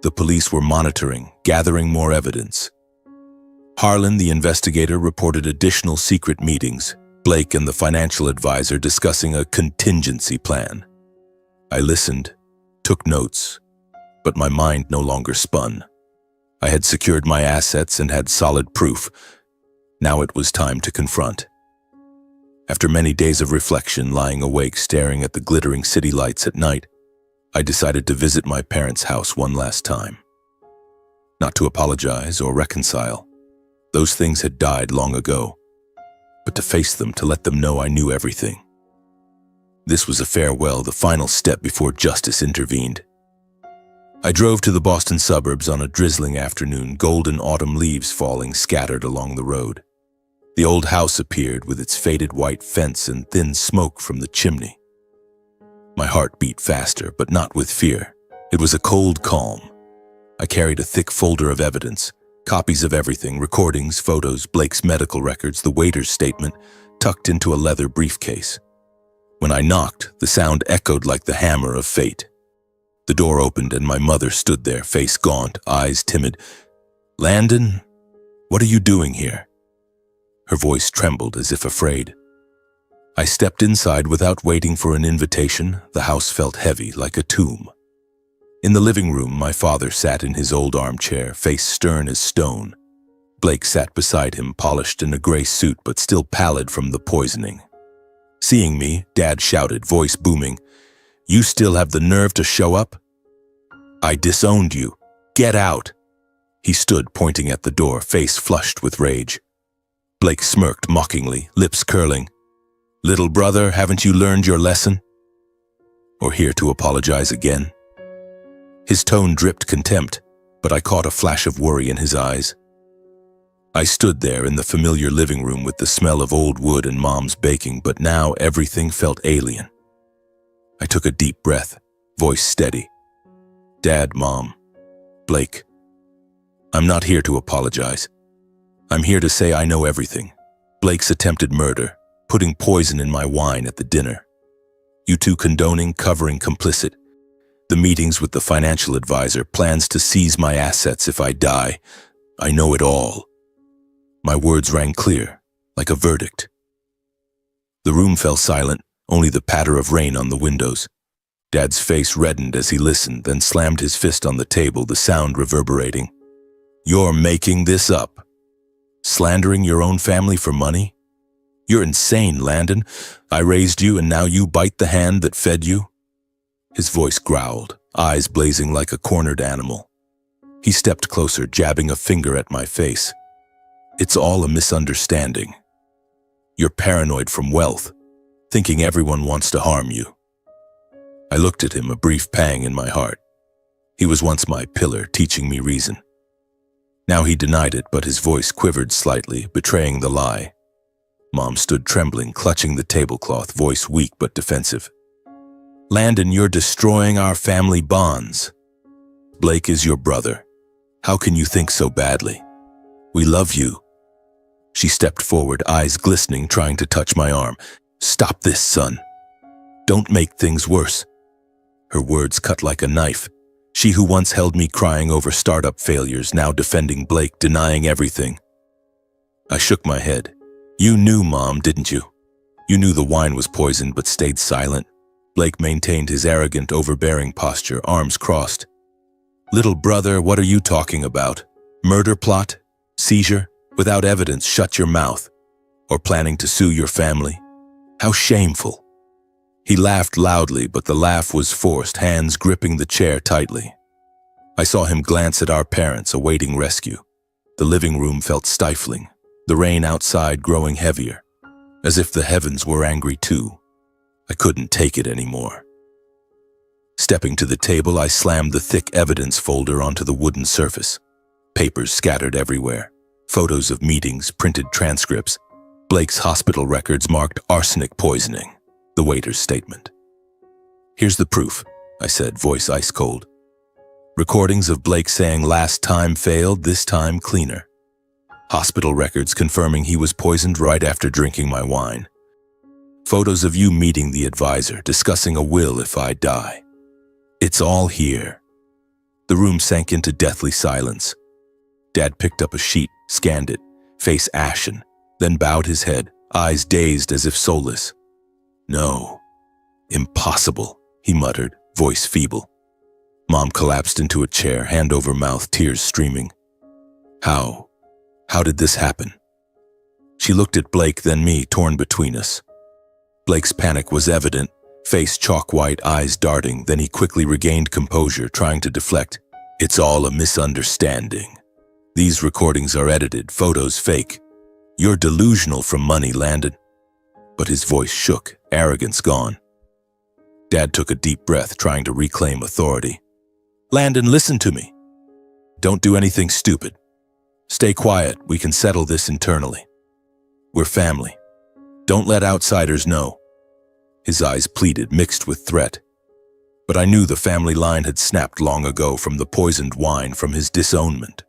The police were monitoring, gathering more evidence. Harlan, the investigator, reported additional secret meetings, Blake and the financial advisor discussing a contingency plan. I listened, took notes, but my mind no longer spun. I had secured my assets and had solid proof. Now it was time to confront. After many days of reflection, lying awake staring at the glittering city lights at night, I decided to visit my parents' house one last time. Not to apologize or reconcile. Those things had died long ago. But to face them, to let them know I knew everything. This was a farewell, the final step before justice intervened. I drove to the Boston suburbs on a drizzling afternoon, golden autumn leaves falling scattered along the road. The old house appeared with its faded white fence and thin smoke from the chimney. My heart beat faster, but not with fear. It was a cold calm. I carried a thick folder of evidence, copies of everything, recordings, photos, Blake's medical records, the waiter's statement, tucked into a leather briefcase. When I knocked, the sound echoed like the hammer of fate. The door opened and my mother stood there, face gaunt, eyes timid. "Landon, what are you doing here?" Her voice trembled as if afraid. I stepped inside without waiting for an invitation. The house felt heavy, like a tomb. In the living room, my father sat in his old armchair, face stern as stone. Blake sat beside him, polished in a gray suit but still pallid from the poisoning. Seeing me, Dad shouted, voice booming, "You still have the nerve to show up? I disowned you. Get out!" He stood, pointing at the door, face flushed with rage. Blake smirked mockingly, lips curling. "Little brother, haven't you learned your lesson? Or here to apologize again?" His tone dripped contempt, but I caught a flash of worry in his eyes. I stood there in the familiar living room with the smell of old wood and Mom's baking, but now everything felt alien. I took a deep breath, voice steady. "Dad, Mom, Blake, I'm not here to apologize. I'm here to say I know everything. Blake's attempted murder, putting poison in my wine at the dinner. You two condoning, covering, complicit. The meetings with the financial advisor, plans to seize my assets if I die. I know it all." My words rang clear, like a verdict. The room fell silent, only the patter of rain on the windows. Dad's face reddened as he listened, then slammed his fist on the table, the sound reverberating. "You're making this up. Slandering your own family for money? You're insane, Landon. I raised you and now you bite the hand that fed you?" His voice growled, eyes blazing like a cornered animal. He stepped closer, jabbing a finger at my face. "It's all a misunderstanding. You're paranoid from wealth, thinking everyone wants to harm you." I looked at him, a brief pang in my heart. He was once my pillar, teaching me reason. Now he denied it, but his voice quivered slightly, betraying the lie. Mom stood trembling, clutching the tablecloth, voice weak but defensive. "Landon, you're destroying our family bonds. Blake is your brother. How can you think so badly? We love you." She stepped forward, eyes glistening, trying to touch my arm. "Stop this, son. Don't make things worse." Her words cut like a knife. She who once held me crying over startup failures, now defending Blake, denying everything. I shook my head. "You knew, Mom, didn't you? You knew the wine was poisoned but stayed silent." Blake maintained his arrogant, overbearing posture, arms crossed. "Little brother, what are you talking about? Murder plot? Seizure? Without evidence, shut your mouth. Or planning to sue your family? How shameful." He laughed loudly, but the laugh was forced, hands gripping the chair tightly. I saw him glance at our parents, awaiting rescue. The living room felt stifling, the rain outside growing heavier, as if the heavens were angry too. I couldn't take it anymore. Stepping to the table, I slammed the thick evidence folder onto the wooden surface. Papers scattered everywhere, photos of meetings, printed transcripts, Blake's hospital records marked arsenic poisoning, the waiter's statement. "Here's the proof," I said, voice ice cold. Recordings of Blake saying last time failed, this time cleaner. Hospital records confirming he was poisoned right after drinking my wine. Photos of you meeting the advisor, discussing a will if I die. It's all here. The room sank into deathly silence. Dad picked up a sheet, scanned it, face ashen, then bowed his head, eyes dazed as if soulless. No. Impossible, he muttered, voice feeble. Mom collapsed into a chair, hand over mouth, tears streaming. How did this happen? She looked at Blake, then me, torn between us. Blake's panic was evident, face chalk-white, eyes darting, then he quickly regained composure, trying to deflect. It's all a misunderstanding. These recordings are edited, photos fake. You're delusional from money, Landon. But his voice shook, arrogance gone. Dad took a deep breath, trying to reclaim authority. Landon, listen to me. Don't do anything stupid. Stay quiet, we can settle this internally. We're family. Don't let outsiders know. His eyes pleaded, mixed with threat. But I knew the family line had snapped long ago from the poisoned wine, from his disownment.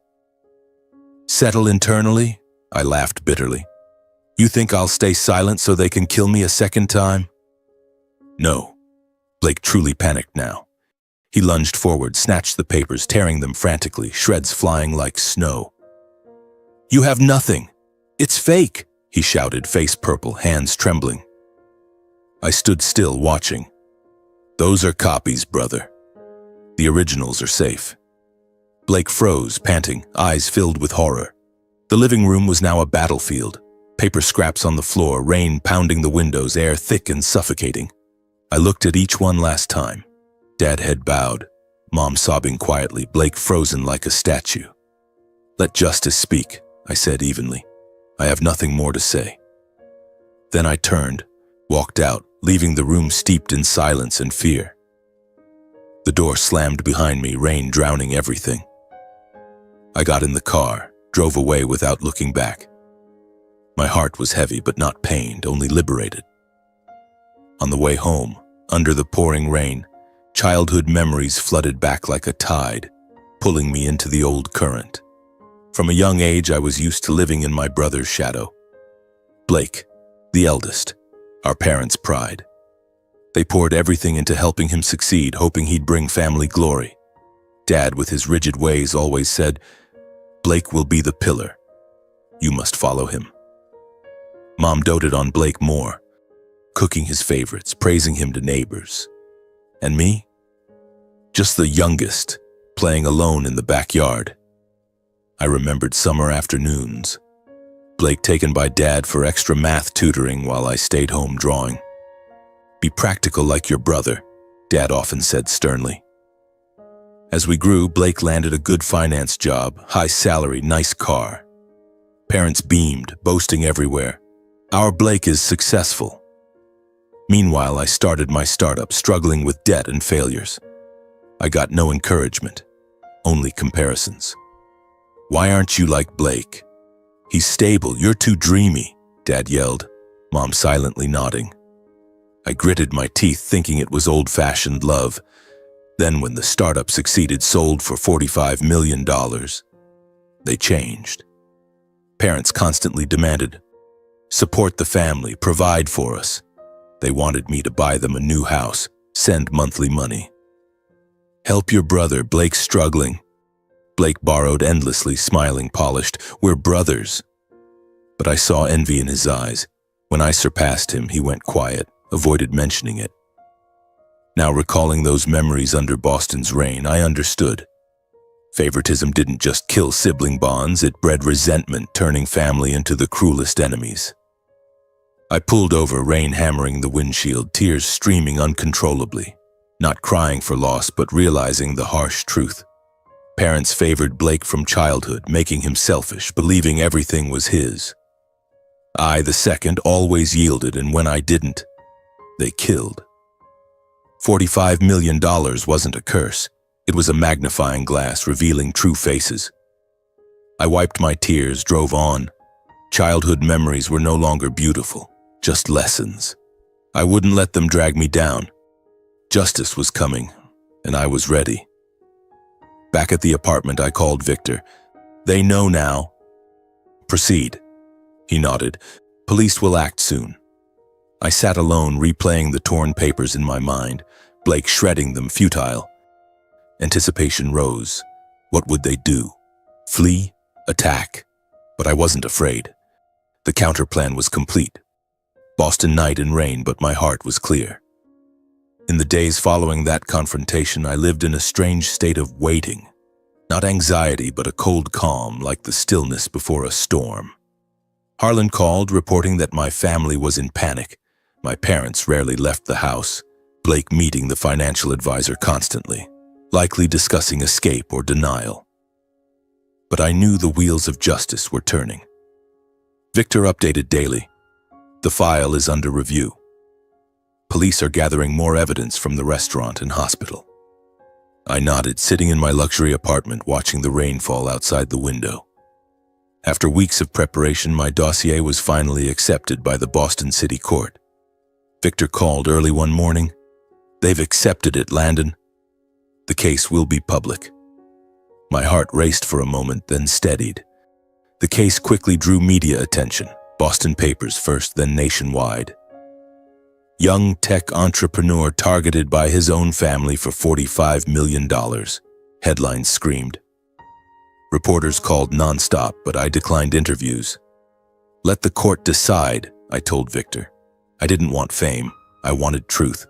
Settle internally? I laughed bitterly. You think I'll stay silent so they can kill me a second time? No. Blake truly panicked now. He lunged forward, snatched the papers, tearing them frantically, shreds flying like snow. You have nothing. It's fake, he shouted, face purple, hands trembling. I stood still, watching. Those are copies, brother. The originals are safe. Blake froze, panting, eyes filled with horror. The living room was now a battlefield. Paper scraps on the floor, rain pounding the windows, air thick and suffocating. I looked at each one last time. Dad head bowed, Mom sobbing quietly, Blake frozen like a statue. Let justice speak, I said evenly. I have nothing more to say. Then I turned, walked out, leaving the room steeped in silence and fear. The door slammed behind me, rain drowning everything. I got in the car, drove away without looking back. My heart was heavy but not pained, only liberated. On the way home, under the pouring rain, childhood memories flooded back like a tide, pulling me into the old current. From a young age, I was used to living in my brother's shadow. Blake, the eldest, our parents' pride. They poured everything into helping him succeed, hoping he'd bring family glory. Dad, with his rigid ways, always said, Blake will be the pillar. You must follow him. Mom doted on Blake more, cooking his favorites, praising him to neighbors. And me? Just the youngest, playing alone in the backyard. I remembered summer afternoons. Blake taken by Dad for extra math tutoring while I stayed home drawing. Be practical like your brother, Dad often said sternly. As we grew, Blake landed a good finance job, high salary, nice car. Parents beamed, boasting everywhere. Our Blake is successful. Meanwhile, I started my startup, struggling with debt and failures. I got no encouragement, only comparisons. Why aren't you like Blake? He's stable, you're too dreamy, Dad yelled, Mom silently nodding. I gritted my teeth, thinking it was old-fashioned love. Then when the startup succeeded, sold for $45 million, they changed. Parents constantly demanded, support the family, provide for us. They wanted me to buy them a new house, send monthly money. Help your brother, Blake's struggling. Blake borrowed endlessly, smiling, polished. We're brothers. But I saw envy in his eyes. When I surpassed him, he went quiet, avoided mentioning it. Now recalling those memories under Boston's rain, I understood. Favoritism didn't just kill sibling bonds, it bred resentment, turning family into the cruelest enemies. I pulled over, rain hammering the windshield, tears streaming uncontrollably, not crying for loss, but realizing the harsh truth. Parents favored Blake from childhood, making him selfish, believing everything was his. I, the second, always yielded, and when I didn't, they killed. $45 million wasn't a curse. It was a magnifying glass, revealing true faces. I wiped my tears, drove on. Childhood memories were no longer beautiful, just lessons. I wouldn't let them drag me down. Justice was coming, and I was ready. Back at the apartment, I called Victor. They know now. Proceed. He nodded. Police will act soon. I sat alone, replaying the torn papers in my mind, Blake shredding them futile. Anticipation rose. What would they do? Flee? Attack? But I wasn't afraid. The counterplan was complete. Boston night and rain, but my heart was clear. In the days following that confrontation, I lived in a strange state of waiting. Not anxiety, but a cold calm, like the stillness before a storm. Harlan called, reporting that my family was in panic. My parents rarely left the house, Blake meeting the financial advisor constantly, likely discussing escape or denial. But I knew the wheels of justice were turning. Victor updated daily. The file is under review. Police are gathering more evidence from the restaurant and hospital. I nodded, sitting in my luxury apartment watching the rain fall outside the window. After weeks of preparation, my dossier was finally accepted by the Boston City Court. Victor called early one morning. They've accepted it, Landon. The case will be public. My heart raced for a moment, then steadied. The case quickly drew media attention, Boston papers first, then nationwide. Young tech entrepreneur targeted by his own family for $45 million, headlines screamed. Reporters called nonstop, but I declined interviews. Let the court decide, I told Victor. I didn't want fame, I wanted truth.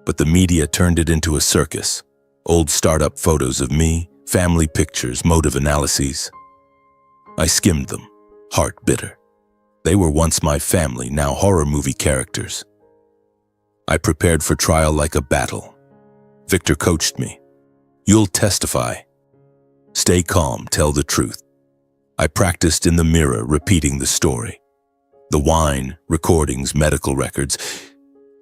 But the media turned it into a circus. Old startup photos of me, family pictures, motive analyses. I skimmed them, heart bitter. They were once my family, now horror movie characters. I prepared for trial like a battle. Victor coached me. You'll testify. Stay calm, tell the truth. I practiced in the mirror, repeating the story. The wine, recordings, medical records.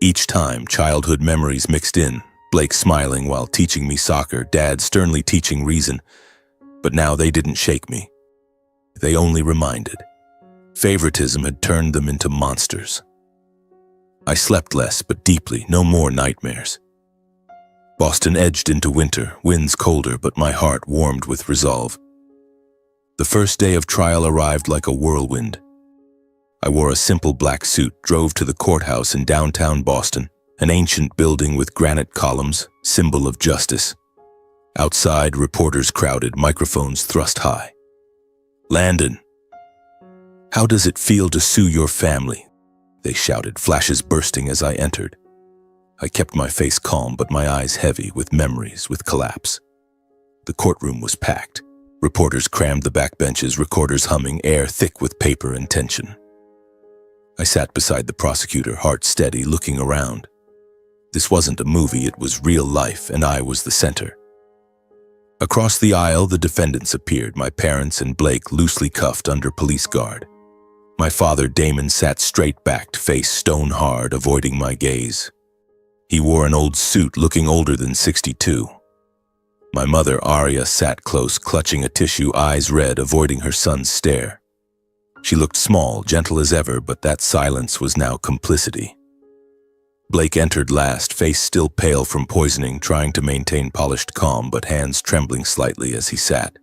Each time, childhood memories mixed in, Blake smiling while teaching me soccer, Dad sternly teaching reason. But now they didn't shake me. They only reminded. Favoritism had turned them into monsters. I slept less, but deeply, no more nightmares. Boston edged into winter, winds colder, but my heart warmed with resolve. The first day of trial arrived like a whirlwind. I wore a simple black suit, drove to the courthouse in downtown Boston, an ancient building with granite columns, symbol of justice. Outside, reporters crowded, microphones thrust high. Landon, how does it feel to sue your family? They shouted, flashes bursting as I entered. I kept my face calm, but my eyes heavy with memories, with collapse. The courtroom was packed. Reporters crammed the backbenches, recorders humming, air thick with paper and tension. I sat beside the prosecutor, heart steady, looking around. This wasn't a movie, it was real life, and I was the center. Across the aisle, the defendants appeared, my parents and Blake loosely cuffed under police guard. My father, Damon, sat straight-backed, face stone-hard, avoiding my gaze. He wore an old suit, looking older than 62. My mother, Aria, sat close, clutching a tissue, eyes red, avoiding her son's stare. She looked small, gentle as ever, but that silence was now complicity. Blake entered last, face still pale from poisoning, trying to maintain polished calm, but hands trembling slightly as he sat.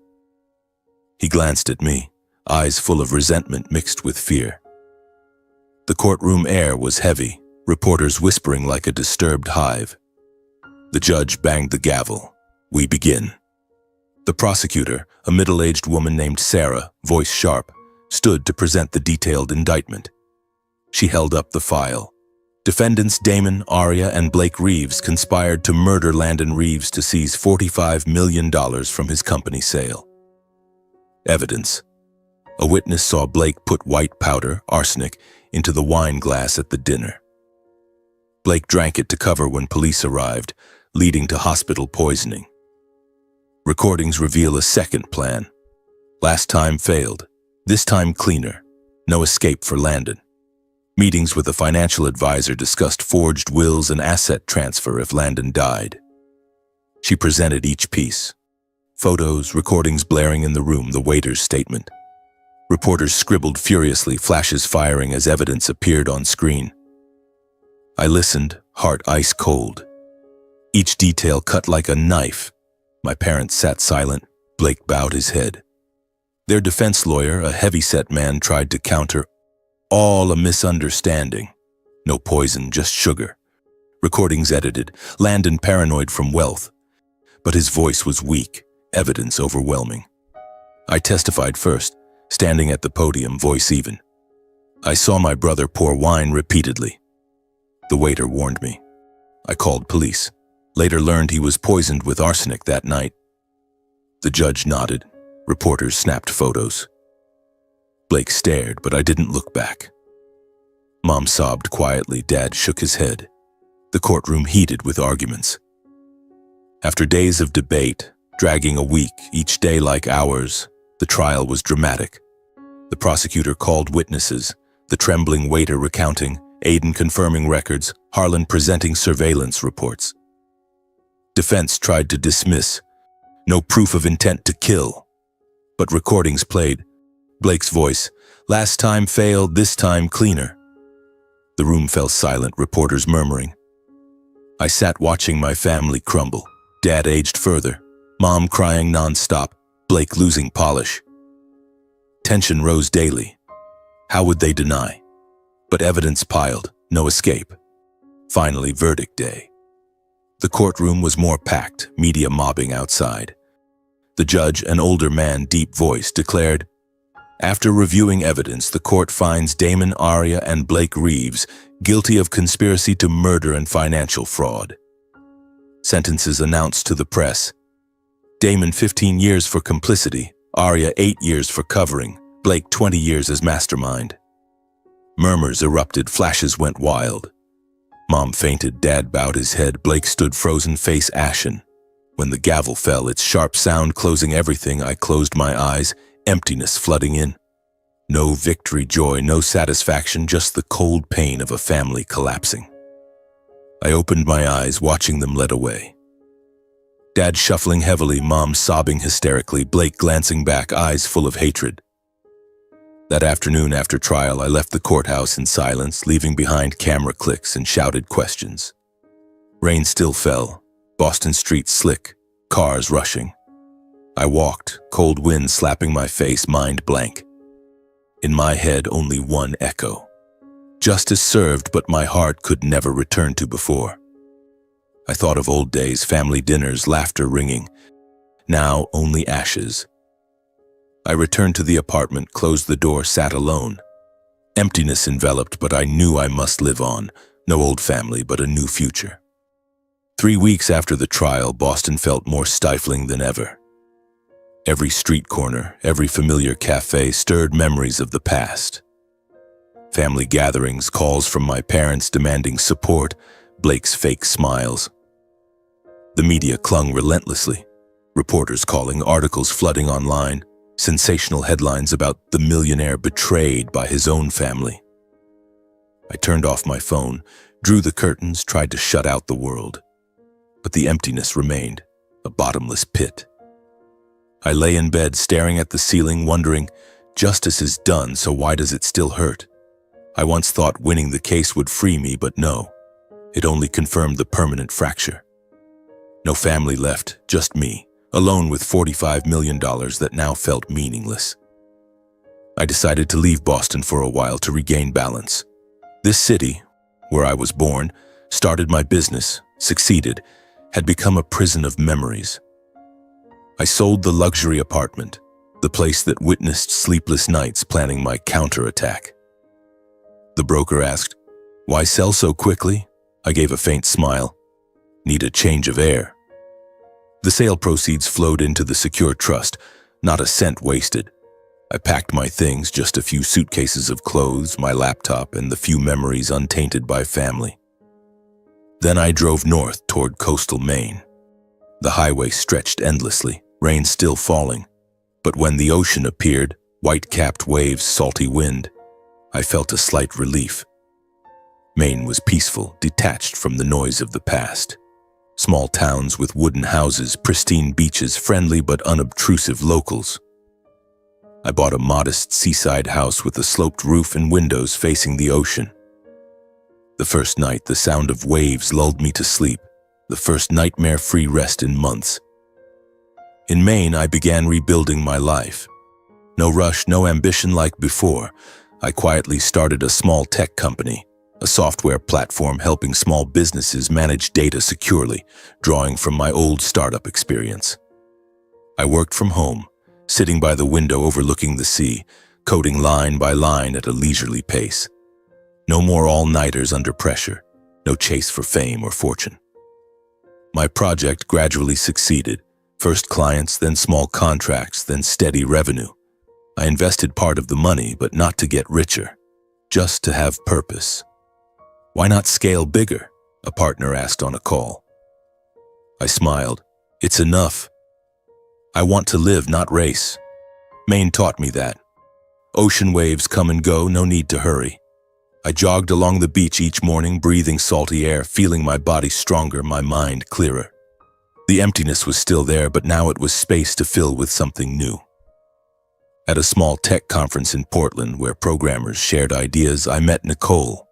He glanced at me, eyes full of resentment mixed with fear. The courtroom air was heavy, reporters whispering like a disturbed hive. The judge banged the gavel. We begin. The prosecutor, a middle-aged woman named Sarah, voice sharp, stood to present the detailed indictment. She held up the file. Defendants Damon, Aria, and Blake Reeves conspired to murder Landon Reeves to seize $45 million from his company sale. Evidence. A witness saw Blake put white powder, arsenic, into the wine glass at the dinner. Blake drank it to cover when police arrived, leading to hospital poisoning. Recordings reveal a second plan. Last time failed. This time cleaner. No escape for Landon. Meetings with a financial advisor discussed forged wills and asset transfer if Landon died. She presented each piece. Photos, recordings blaring in the room, the waiter's statement. Reporters scribbled furiously, flashes firing as evidence appeared on screen. I listened, heart ice cold. Each detail cut like a knife. My parents sat silent. Blake bowed his head. Their defense lawyer, a heavy-set man, tried to counter. All a misunderstanding. No poison, just sugar. Recordings edited. Landon paranoid from wealth. But his voice was weak, evidence overwhelming. I testified first, standing at the podium, voice even. I saw my brother pour wine repeatedly. The waiter warned me. I called police. Later learned he was poisoned with arsenic that night. The judge nodded. Reporters snapped photos. Blake stared, but I didn't look back. Mom sobbed quietly. Dad shook his head. The courtroom heated with arguments. After days of debate, dragging a week, each day like hours, the trial was dramatic. The prosecutor called witnesses, the trembling waiter recounting, Aiden confirming records, Harlan presenting surveillance reports. Defense tried to dismiss. No proof of intent to kill. But recordings played. Blake's voice, last time failed, this time cleaner. The room fell silent, reporters murmuring. I sat watching my family crumble. Dad aged further. Mom crying non-stop. Blake losing polish. Tension rose daily. How would they deny? But evidence piled. No escape. Finally, verdict day. The courtroom was more packed, media mobbing outside. The judge, an older man, deep voice, declared, after reviewing evidence, the court finds Damon, Aria, and Blake Reeves guilty of conspiracy to murder and financial fraud. Sentences announced to the press. Damon 15 years for complicity, Aria 8 years for covering, Blake 20 years as mastermind. Murmurs erupted, flashes went wild. Mom fainted, Dad bowed his head, Blake stood frozen, face ashen. When the gavel fell, its sharp sound closing everything, I closed my eyes, emptiness flooding in. No victory, joy, no satisfaction, just the cold pain of a family collapsing. I opened my eyes, watching them led away. Dad shuffling heavily, Mom sobbing hysterically, Blake glancing back, eyes full of hatred. That afternoon after trial, I left the courthouse in silence, leaving behind camera clicks and shouted questions. Rain still fell, Boston streets slick, cars rushing. I walked, cold wind slapping my face, mind blank. In my head, only one echo. Justice served, but my heart could never return to before. I thought of old days, family dinners, laughter ringing. Now, only ashes. I returned to the apartment, closed the door, sat alone. Emptiness enveloped, but I knew I must live on. No old family, but a new future. 3 weeks after the trial, Boston felt more stifling than ever. Every street corner, every familiar cafe stirred memories of the past. Family gatherings, calls from my parents demanding support, Blake's fake smiles. The media clung relentlessly. Reporters calling, articles flooding online, sensational headlines about the millionaire betrayed by his own family. I turned off my phone, drew the curtains, tried to shut out the world. But the emptiness remained, a bottomless pit. I lay in bed, staring at the ceiling, wondering, justice is done, so why does it still hurt? I once thought winning the case would free me, but no. It only confirmed the permanent fracture. No family left, just me, alone with $45 million that now felt meaningless. I decided to leave Boston for a while to regain balance. This city, where I was born, started my business, succeeded, had become a prison of memories. I sold the luxury apartment, the place that witnessed sleepless nights planning my counterattack. The broker asked, "Why sell so quickly?" I gave a faint smile. "Need a change of air." The sale proceeds flowed into the secure trust, not a cent wasted. I packed my things, just a few suitcases of clothes, my laptop, and the few memories untainted by family. Then I drove north toward coastal Maine. The highway stretched endlessly, rain still falling. But when the ocean appeared, white-capped waves, salty wind, I felt a slight relief. Maine was peaceful, detached from the noise of the past. Small towns with wooden houses, pristine beaches, friendly but unobtrusive locals. I bought a modest seaside house with a sloped roof and windows facing the ocean. The first night, the sound of waves lulled me to sleep, the first nightmare-free rest in months. In Maine, I began rebuilding my life. No rush, no ambition like before. I quietly started a small tech company, a software platform helping small businesses manage data securely, drawing from my old startup experience. I worked from home, sitting by the window overlooking the sea, coding line by line at a leisurely pace. No more all-nighters under pressure, no chase for fame or fortune. My project gradually succeeded, first clients, then small contracts, then steady revenue. I invested part of the money, but not to get richer, just to have purpose. "Why not scale bigger?" a partner asked on a call. I smiled. "It's enough. I want to live, not race." Maine taught me that. Ocean waves come and go, no need to hurry. I jogged along the beach each morning, breathing salty air, feeling my body stronger, my mind clearer. The emptiness was still there, but now it was space to fill with something new. At a small tech conference in Portland where programmers shared ideas, I met Nicole.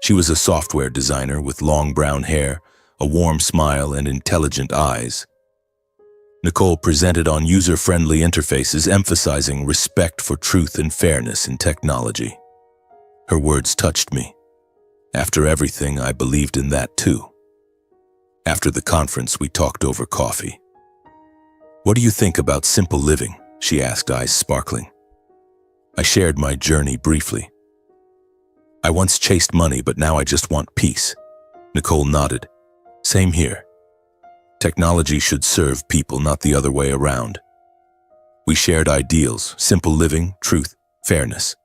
She was a software designer with long brown hair, a warm smile, and intelligent eyes. Nicole presented on user-friendly interfaces, emphasizing respect for truth and fairness in technology. Her words touched me. After everything, I believed in that too. After the conference, we talked over coffee. "What do you think about simple living?" she asked, eyes sparkling. I shared my journey briefly. "I once chased money, but now I just want peace." Nicole nodded. "Same here. Technology should serve people, not the other way around." We shared ideals, simple living, truth, fairness.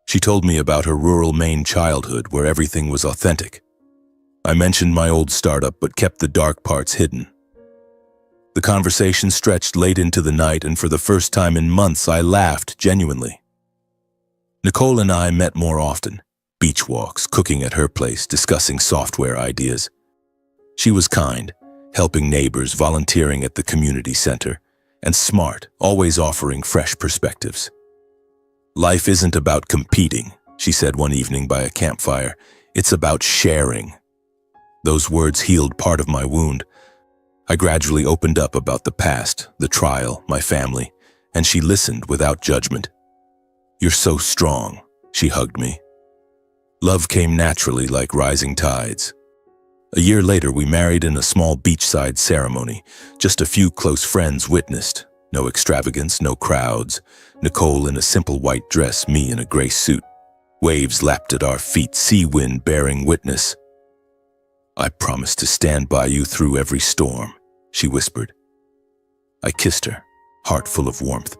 She told me about her rural Maine childhood where everything was authentic. I mentioned my old startup but kept the dark parts hidden. The conversation stretched late into the night, and for the first time in months I laughed genuinely. Nicole and I met more often, beach walks, cooking at her place, discussing software ideas. She was kind, helping neighbors, volunteering at the community center, and smart, always offering fresh perspectives. "Life isn't about competing," she said one evening by a campfire. "It's about sharing." Those words healed part of my wound. I gradually opened up about the past, the trial, my family, and she listened without judgment. "You're so strong," she hugged me. Love came naturally like rising tides. A year later, we married in a small beachside ceremony. Just a few close friends witnessed. No extravagance, no crowds. Nicole in a simple white dress, me in a gray suit. Waves lapped at our feet, sea wind bearing witness. "I promise to stand by you through every storm," she whispered. I kissed her, heart full of warmth.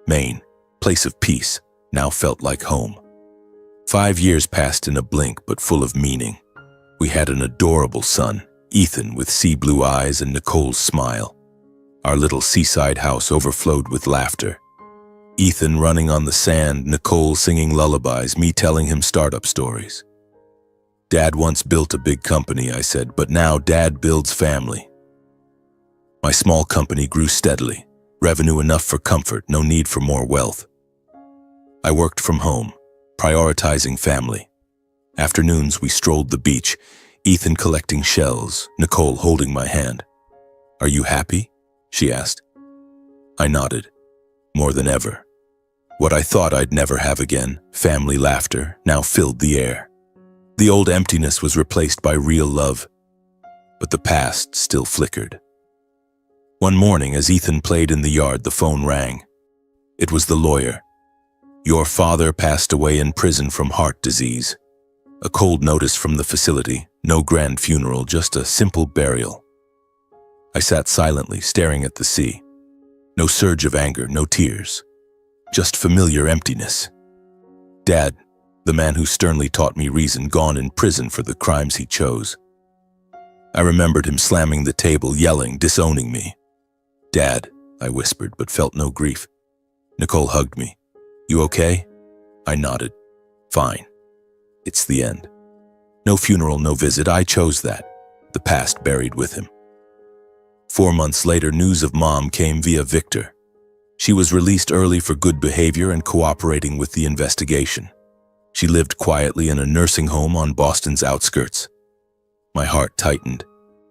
Maine, place of peace, now felt like home. 5 years passed in a blink, but full of meaning. We had an adorable son, Ethan, with sea blue eyes and Nicole's smile. Our little seaside house overflowed with laughter. Ethan running on the sand, Nicole singing lullabies, me telling him startup stories. "Dad once built a big company," I said, "but now Dad builds family." My small company grew steadily, revenue enough for comfort, no need for more wealth. I worked from home, prioritizing family. Afternoons we strolled the beach, Ethan collecting shells, Nicole holding my hand. "Are you happy?" she asked. I nodded. More than ever. What I thought I'd never have again, family laughter, now filled the air. The old emptiness was replaced by real love, but the past still flickered. One morning, as Ethan played in the yard, the phone rang. It was the lawyer. "Your father passed away in prison from heart disease." A cold notice from the facility, no grand funeral, just a simple burial. I sat silently, staring at the sea. No surge of anger, no tears. Just familiar emptiness. Dad, the man who sternly taught me reason, gone in prison for the crimes he chose. I remembered him slamming the table, yelling, disowning me. "Dad," I whispered, but felt no grief. Nicole hugged me. "You okay?" I nodded. "Fine. It's the end." No funeral, no visit. I chose that. The past buried with him. 4 months later, news of Mom came via Victor. She was released early for good behavior and cooperating with the investigation. She lived quietly in a nursing home on Boston's outskirts. My heart tightened.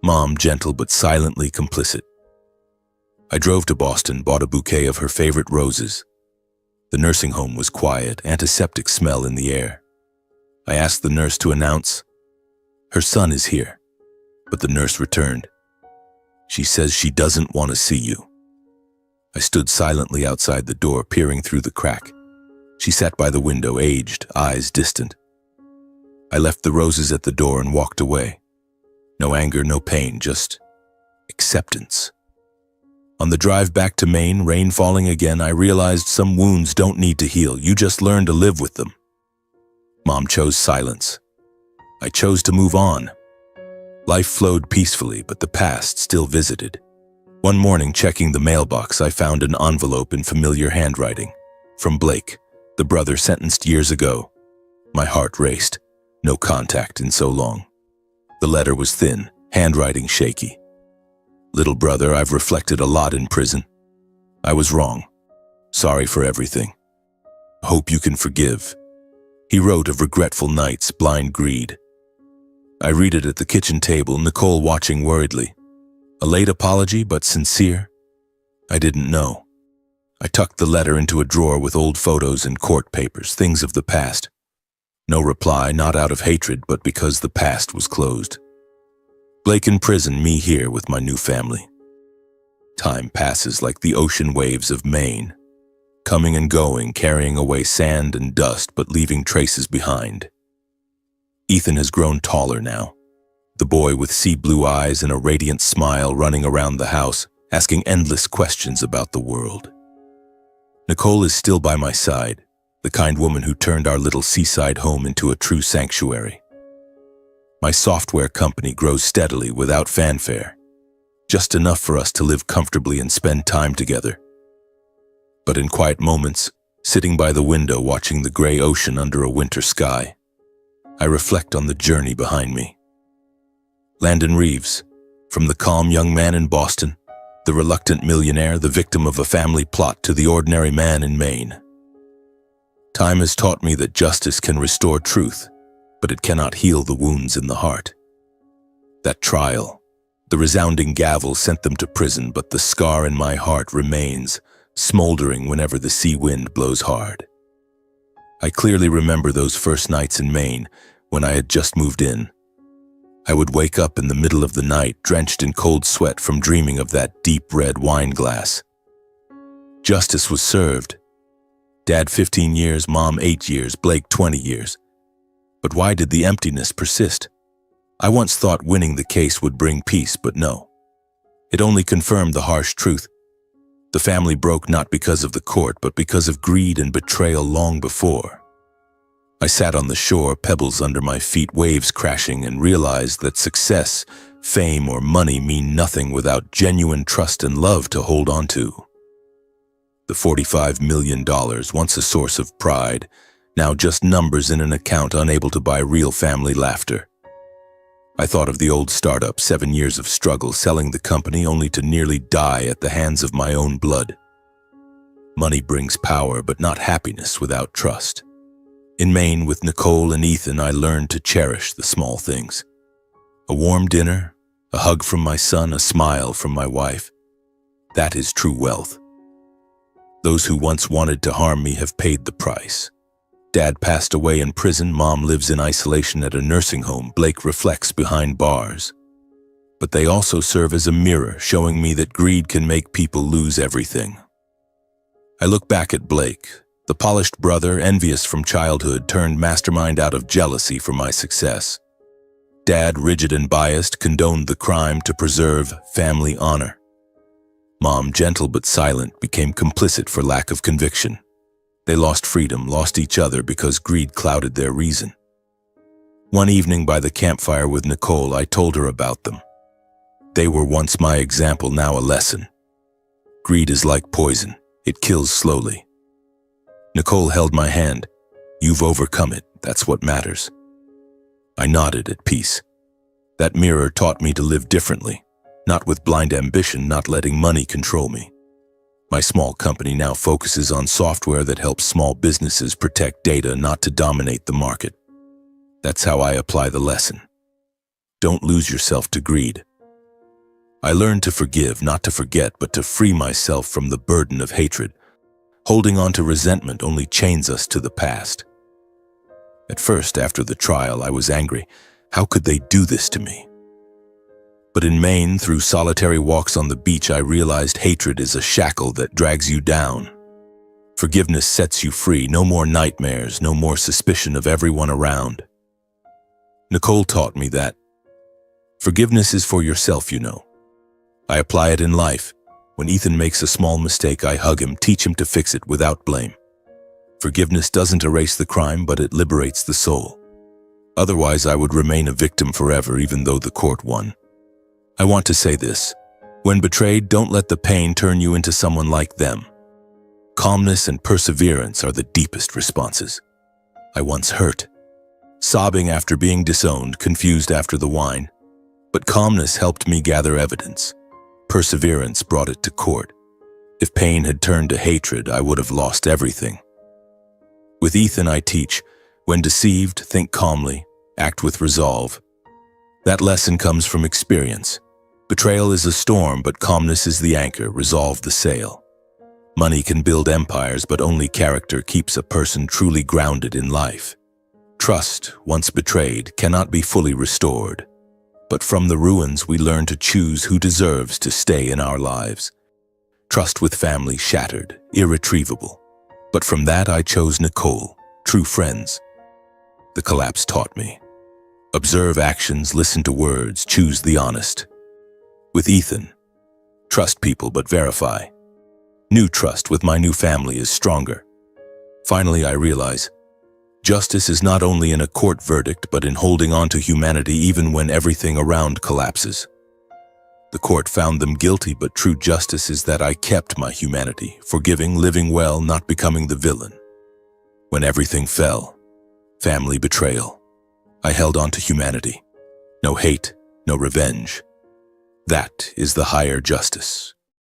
Mom gentle but silently complicit. I drove to Boston, bought a bouquet of her favorite roses. The nursing home was quiet, antiseptic smell in the air. I asked the nurse to announce, "Her son is here," but the nurse returned, "She says she doesn't want to see you." I stood silently outside the door, peering through the crack. She sat by the window, aged, eyes distant. I left the roses at the door and walked away. No anger, no pain, just acceptance. On the drive back to Maine, rain falling again, I realized some wounds don't need to heal. You just learn to live with them. Mom chose silence. I chose to move on. Life flowed peacefully, but the past still visited. One morning, checking the mailbox, I found an envelope in familiar handwriting. From Blake, the brother sentenced years ago. My heart raced. No contact in so long. The letter was thin, handwriting shaky. "Little brother, I've reflected a lot in prison. I was wrong. Sorry for everything. Hope you can forgive." He wrote of regretful nights, blind greed. I read it at the kitchen table, Nicole watching worriedly. A late apology, but sincere? I didn't know. I tucked the letter into a drawer with old photos and court papers, things of the past. No reply, not out of hatred, but because the past was closed. Blake in prison, me here with my new family. Time passes like the ocean waves of Maine, coming and going, carrying away sand and dust, but leaving traces behind. Ethan has grown taller now, the boy with sea blue eyes and a radiant smile running around the house, asking endless questions about the world. Nicole is still by my side, the kind woman who turned our little seaside home into a true sanctuary. My software company grows steadily without fanfare, just enough for us to live comfortably and spend time together. But in quiet moments, sitting by the window watching the gray ocean under a winter sky, I reflect on the journey behind me. Landon Reeves, from the calm young man in Boston, the reluctant millionaire, the victim of a family plot, to the ordinary man in Maine. Time has taught me that justice can restore truth, but it cannot heal the wounds in the heart. That trial, the resounding gavel sent them to prison, but the scar in my heart remains, smoldering whenever the sea wind blows hard. I clearly remember those first nights in Maine when I had just moved in. I would wake up in the middle of the night, drenched in cold sweat from dreaming of that deep red wine glass. Justice was served. Dad 15 years, Mom 8 years, Blake 20 years. But why did the emptiness persist? I once thought winning the case would bring peace, but no. It only confirmed the harsh truth. The family broke not because of the court, but because of greed and betrayal long before. I sat on the shore, pebbles under my feet, waves crashing, and realized that success, fame, or money mean nothing without genuine trust and love to hold on to. The $45 million, once a source of pride, now just numbers in an account, unable to buy real family laughter. I thought of the old startup, 7 years of struggle, selling the company only to nearly die at the hands of my own blood. Money brings power, but not happiness without trust. In Maine, with Nicole and Ethan, I learned to cherish the small things. A warm dinner, a hug from my son, a smile from my wife. That is true wealth. Those who once wanted to harm me have paid the price. Dad passed away in prison, Mom lives in isolation at a nursing home, Blake reflects behind bars. But they also serve as a mirror, showing me that greed can make people lose everything. I look back at Blake, the polished brother, envious from childhood, turned mastermind out of jealousy for my success. Dad, rigid and biased, condoned the crime to preserve family honor. Mom, gentle but silent, became complicit for lack of conviction. They lost freedom, lost each other because greed clouded their reason. One evening by the campfire with Nicole, I told her about them. They were once my example, now a lesson. Greed is like poison. It kills slowly. Nicole held my hand. You've overcome it. That's what matters. I nodded at peace. That mirror taught me to live differently, not with blind ambition, not letting money control me. My small company now focuses on software that helps small businesses protect data, not to dominate the market. That's how I apply the lesson. Don't lose yourself to greed. I learned to forgive, not to forget, but to free myself from the burden of hatred. Holding on to resentment only chains us to the past. At first, after the trial, I was angry. How could they do this to me? But in Maine, through solitary walks on the beach, I realized hatred is a shackle that drags you down. Forgiveness sets you free. No more nightmares, no more suspicion of everyone around. Nicole taught me that forgiveness is for yourself, you know. I apply it in life. When Ethan makes a small mistake, I hug him, teach him to fix it without blame. Forgiveness doesn't erase the crime, but it liberates the soul. Otherwise, I would remain a victim forever, even though the court won. I want to say this. When betrayed, don't let the pain turn you into someone like them. Calmness and perseverance are the deepest responses. I once hurt, sobbing after being disowned, confused after the wine. But calmness helped me gather evidence. Perseverance brought it to court. If pain had turned to hatred, I would have lost everything. With Ethan, I teach, when deceived, think calmly, act with resolve. That lesson comes from experience. Betrayal is a storm, but calmness is the anchor. Resolve the sail. Money can build empires, but only character keeps a person truly grounded in life. Trust, once betrayed, cannot be fully restored. But from the ruins, we learn to choose who deserves to stay in our lives. Trust with family shattered, irretrievable. But from that, I chose Nicole, true friends. The collapse taught me. Observe actions, listen to words, choose the honest. With Ethan, trust people but verify. New trust with my new family is stronger. Finally, I realize, justice is not only in a court verdict, but in holding on to humanity even when everything around collapses. The court found them guilty, but true justice is that I kept my humanity, forgiving, living well, not becoming the villain. When everything fell, family betrayal, I held on to humanity. No hate, no revenge. That is the higher justice.